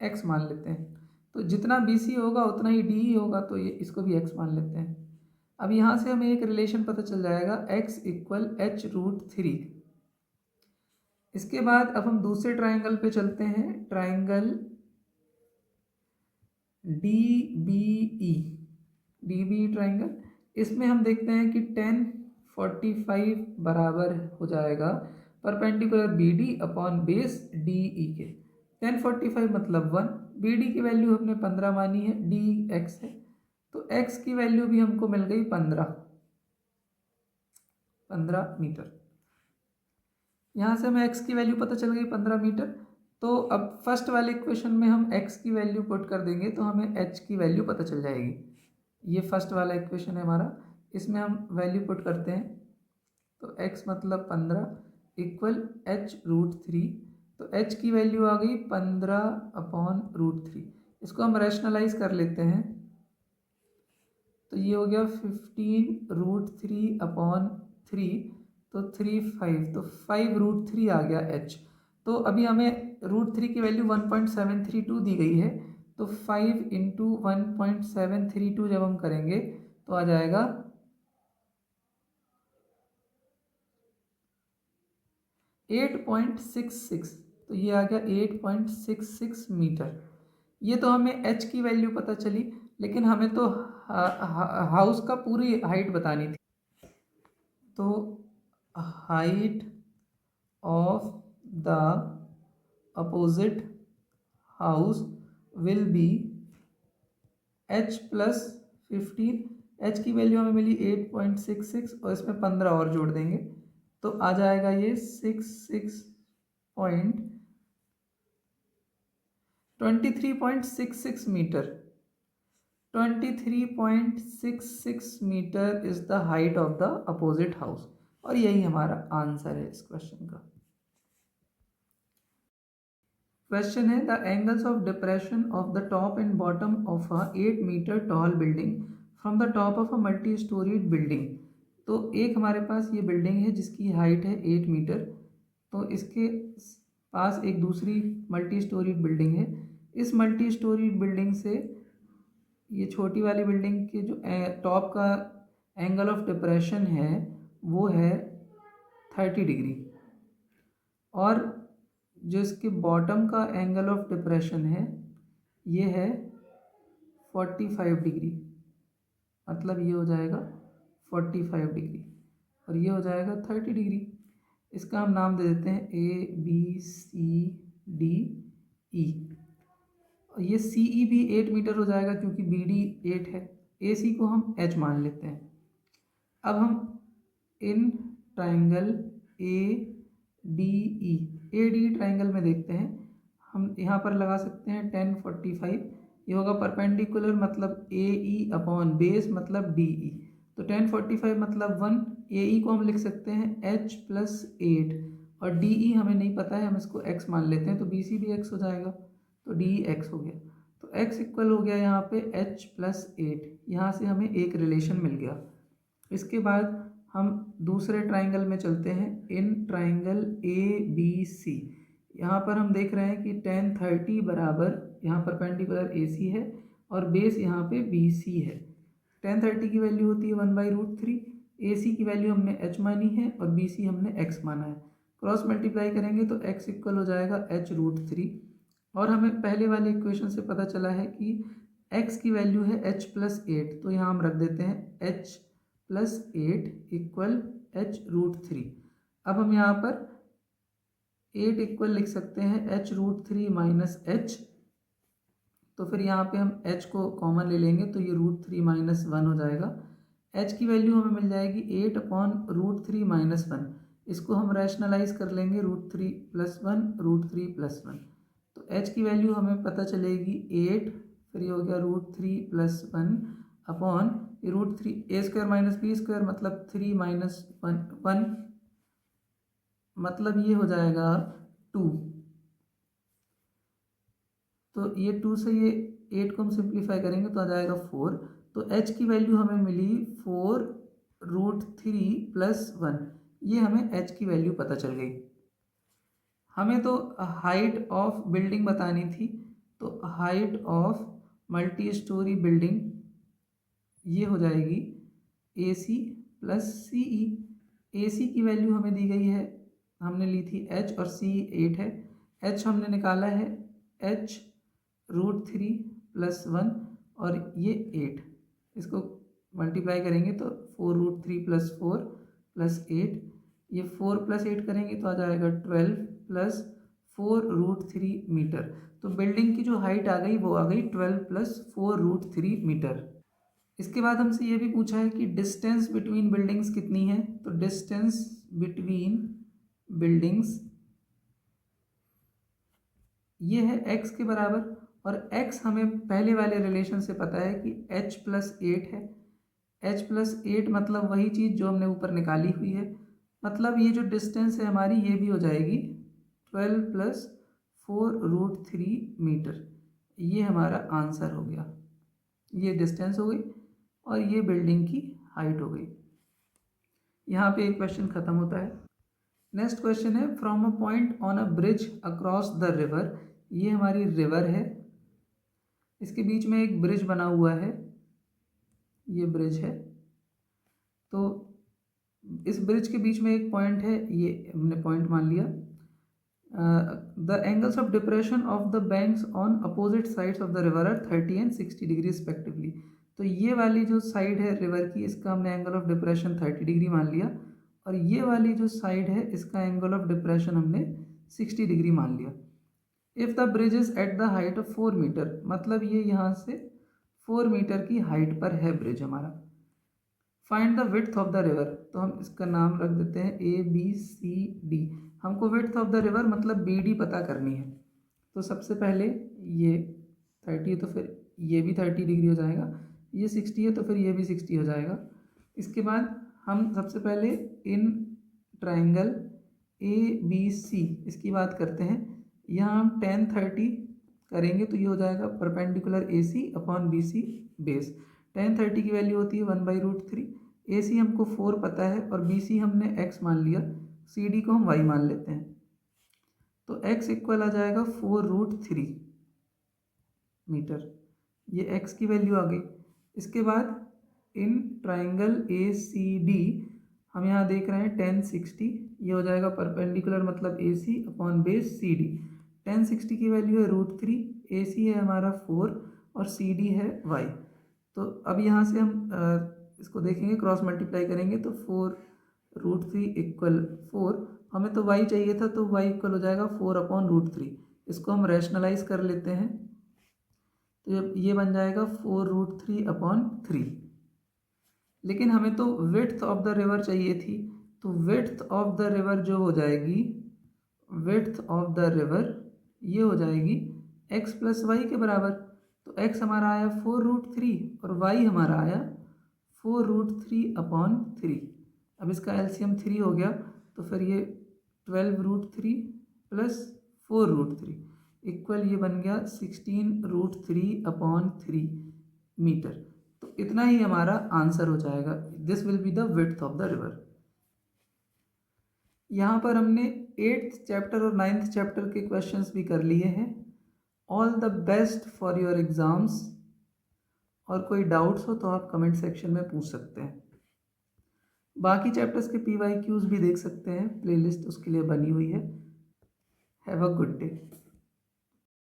X मान लेते हैं। तो जितना BC होगा उतना ही DE होगा, तो ये इसको भी X मान लेते हैं। अब यहाँ से हमें एक रिलेशन पता चल जाएगा X = H√3। इसके बाद अब हम दूसरे ट्राइंगल पे चलते हैं, ट्राइंगल DBE ट्राइंगल। इसमें हम देखते हैं कि 10 45 बराबर हो जाएगा perpendicular BD upon base DE के। 10 45 मतलब 1, BD की वैल्यू हमने 15 मानी है, DE X है, तो X की वैल्यू भी हमको मिल गई 15 मीटर। यहाँ से हमें X की वैल्यू पता चल गई 15 मीटर। तो अब फर्स्ट वाले इक्वेशन में हम X की वैल्यू पुट कर देंगे, तो हमें H की वैल्यू पता चल जाएगी। ये फर्स्ट वाला इक्वेशन है हमारा, इसमें हम वैल्यू पुट करते हैं, तो X मतलब 15 = H√3। तो H की वैल्यू आ गई 15/√3। इसको हम रैशनलाइज कर लेते हैं, तो ये हो गया 15√3/3, तो 35, तो 5√3 आ गया H। तो अभी हमें √3 की वैल्यू 1.732 दी गई है, तो 5 × 1.732 जब हम करेंगे तो आ जाएगा 8.66। तो ये आ गया 8.66 मीटर। ये तो हमें H की वैल्यू पता चली, लेकिन हमें तो हाउस का पूरी हाइट बतानी थी। तो height of the opposite house will be H + 15। H की वैल्यू हमें मिली 8.66, और इसमें 15 और जोड़ देंगे, तो आ जाएगा ये 23.66 metre. 23.66 metre is the height of the opposite house, और यही हमारा आंसर है इस क्वेश्चन का। क्वेश्चन है the angles of depression of the top and bottom of a 8 metre tall building from the top of a multi storeyed building. तो एक हमारे पास ये बिल्डिंग है जिसकी हाइट है 8 मीटर, तो इसके पास एक दूसरी मल्टी स्टोरीड बिल्डिंग है। इस मल्टी स्टोरीड बिल्डिंग से ये छोटी वाली बिल्डिंग के जो टॉप का एंगल ऑफ डिप्रेशन है वो है 30 डिग्री, और जो इसके बॉटम का एंगल ऑफ डिप्रेशन है ये है 45 डिग्री, मतलब ये हो जाएगा 45 डिग्री और ये हो जाएगा 30 डिग्री। इसका हम नाम दे देते हैं ABCDE। ये CE भी 8 मीटर हो जाएगा क्योंकि BD 8 है। AC को हम H मान लेते हैं। अब हम इन ट्राइंगल ADE ट्राइंगल में देखते हैं, हम यहाँ पर लगा सकते हैं 10 45। ये होगा परपेंडिकुलर मतलब AE अपॉन बेस मतलब DE, तो 10 45 मतलब 1। AE को हम लिख सकते हैं H + 8 और DE हमें नहीं पता है, हम इसको x मान लेते हैं, तो BC भी x हो जाएगा, तो DE x हो गया। तो x इक्वल हो गया यहाँ पे H + 8, यहाँ से हमें एक रिलेशन मिल गया। इसके बाद हम दूसरे ट्राइंगल में चलते हैं, इन ट्राइंगल ABC। यहाँ पर हम देख रहे हैं कि 10 30 बराबर यहाँ परपेंडिकुलर AC है और बेस यहाँ पे BC है। 10 30 की वैल्यू होती है 1/√3, AC की वैल्यू हमने H मानी है और BC हमने X माना है। क्रॉस मल्टीप्लाई करेंगे तो X इक्वल हो जाएगा H√3, और हमें पहले वाले इक्वेशन से पता चला है कि X की वैल्यू है H + 8, तो यहाँ हम रख देते हैं H + 8 इक्वल H√3। अब हम यहाँ पर 8 इक्वल लिख सकते हैं H√3 - H, तो फिर यहाँ पे हम H को कॉमन ले लेंगे तो ये √3 - 1 हो जाएगा। H की वैल्यू हमें मिल जाएगी 8/√3 - 1। इसको हम रैशनलाइज कर लेंगे, √3 + 1 √3 + 1, तो H की वैल्यू हमें पता चलेगी 8, फिर ये हो गया √3 + 1 अपॉन √3 a² - b² मतलब 3 - 1 मतलब ये हो जाएगा 2। तो ये 2 से ये 8 को हम सिंप्लीफाई करेंगे तो आ जाएगा 4। तो H की वैल्यू हमें मिली 4√3 + 1, ये हमें H की वैल्यू पता चल गई। हमें तो हाइट ऑफ बिल्डिंग बतानी थी, तो height of multi storey building ये हो जाएगी AC + CE। AC की वैल्यू हमें दी गई है, हमने ली थी H और CE 8 है। H हमने निकाला है H√3 + 1 और ये 8, इसको मल्टीप्लाई करेंगे तो 4√3 + 4 + 8, ये 4 + 8 करेंगे तो आ जाएगा 12 + 4√3 मीटर। तो बिल्डिंग की जो हाइट आ गई वो आ गई 12 + 4√3 मीटर। इसके बाद हमसे ये भी पूछा है कि डिस्टेंस बिटवीन बिल्डिंग्स कितनी है, तो डिस्टेंस बिटवीन बिल्डिंग्स ये है x के बराबर, और x हमें पहले वाले रिलेशन से पता है कि H + 8 है। H + 8 मतलब वही चीज़ जो हमने ऊपर निकाली हुई है, मतलब ये जो डिस्टेंस है हमारी ये भी हो जाएगी 12 + 4√3 मीटर। ये हमारा आंसर हो गया, ये डिस्टेंस हो गई और ये बिल्डिंग की हाइट हो गई। यहाँ पे एक क्वेश्चन ख़त्म होता है। नेक्स्ट क्वेश्चन है, from a point on a bridge across the river. ये हमारी रिवर है, इसके बीच में एक ब्रिज बना हुआ है, ये ब्रिज है। तो इस ब्रिज के बीच में एक पॉइंट है, ये हमने पॉइंट मान लिया। The angles of depression of the banks on opposite sides of the river are 30 and 60 degree respectively. तो ये वाली जो साइड है रिवर की, इसका हमने एंगल ऑफ डिप्रेशन 30 डिग्री मान लिया, और ये वाली जो साइड है इसका एंगल ऑफ डिप्रेशन हमने 60 डिग्री मान लिया। If the bridge is at the height of 4 metre, मतलब ये यहाँ से 4 मीटर की हाइट पर है ब्रिज हमारा। Find the width of the river, तो हम इसका नाम रख देते हैं ABCD। हमको विड्थ ऑफ द रिवर मतलब BD पता करनी है। तो सबसे पहले ये 30 है तो फिर ये भी 30 डिग्री हो जाएगा, ये 60 है तो फिर ये भी 60 हो जाएगा। इसके बाद हम सबसे पहले इन ट्राइंगल ABC इसकी बात करते हैं। यहाँ हम 10 30 करेंगे तो ये हो जाएगा perpendicular AC upon BC base. 10 30 की वैल्यू होती है 1/√3। AC हमको 4 पता है और BC हमने X मान लिया, CD को हम Y मान लेते हैं। तो x इक्वल आ जाएगा 4√3 मीटर। ये x की वैल्यू आ गई। इसके बाद इन ट्राइंगल ए सी डी हम यहाँ देख रहे हैं 1060, ये हो जाएगा परपेंडिकुलर मतलब ए सी अपॉन बेस सी डी। 1060 की वैल्यू है √3, ए सी है हमारा 4 और सी डी है y। तो अब यहाँ से हम इसको देखेंगे, क्रॉस मल्टीप्लाई करेंगे तो 4√3 इक्वल 4, हमें तो y चाहिए था तो y इक्वल हो जाएगा 4/√3। इसको हम रैशनलाइज कर लेते हैं तो ये बन जाएगा 4√3/3। लेकिन हमें तो विड्थ ऑफ द रिवर चाहिए थी, तो विड्थ ऑफ द रिवर जो हो जाएगी, विड्थ ऑफ द रिवर ये हो जाएगी x + y के बराबर। तो x हमारा आया 4√3 और y हमारा आया 4√3/3। अब इसका एलसीएम 3 हो गया तो फिर ये 12√3 + 4√3 इक्वल ये बन गया 16√3/3 मीटर। तो इतना ही हमारा आंसर हो जाएगा। This will be the width of the river. यहाँ पर हमने 8th चैप्टर और 9th चैप्टर के क्वेश्चंस भी कर लिए हैं। All the best for your exams. और कोई डाउट्स हो तो आप कमेंट सेक्शन में पूछ सकते हैं। बाकी चैप्टर्स के PYQs भी देख सकते हैं, प्लेलिस्ट उसके लिए बनी हुई है। Have a good day.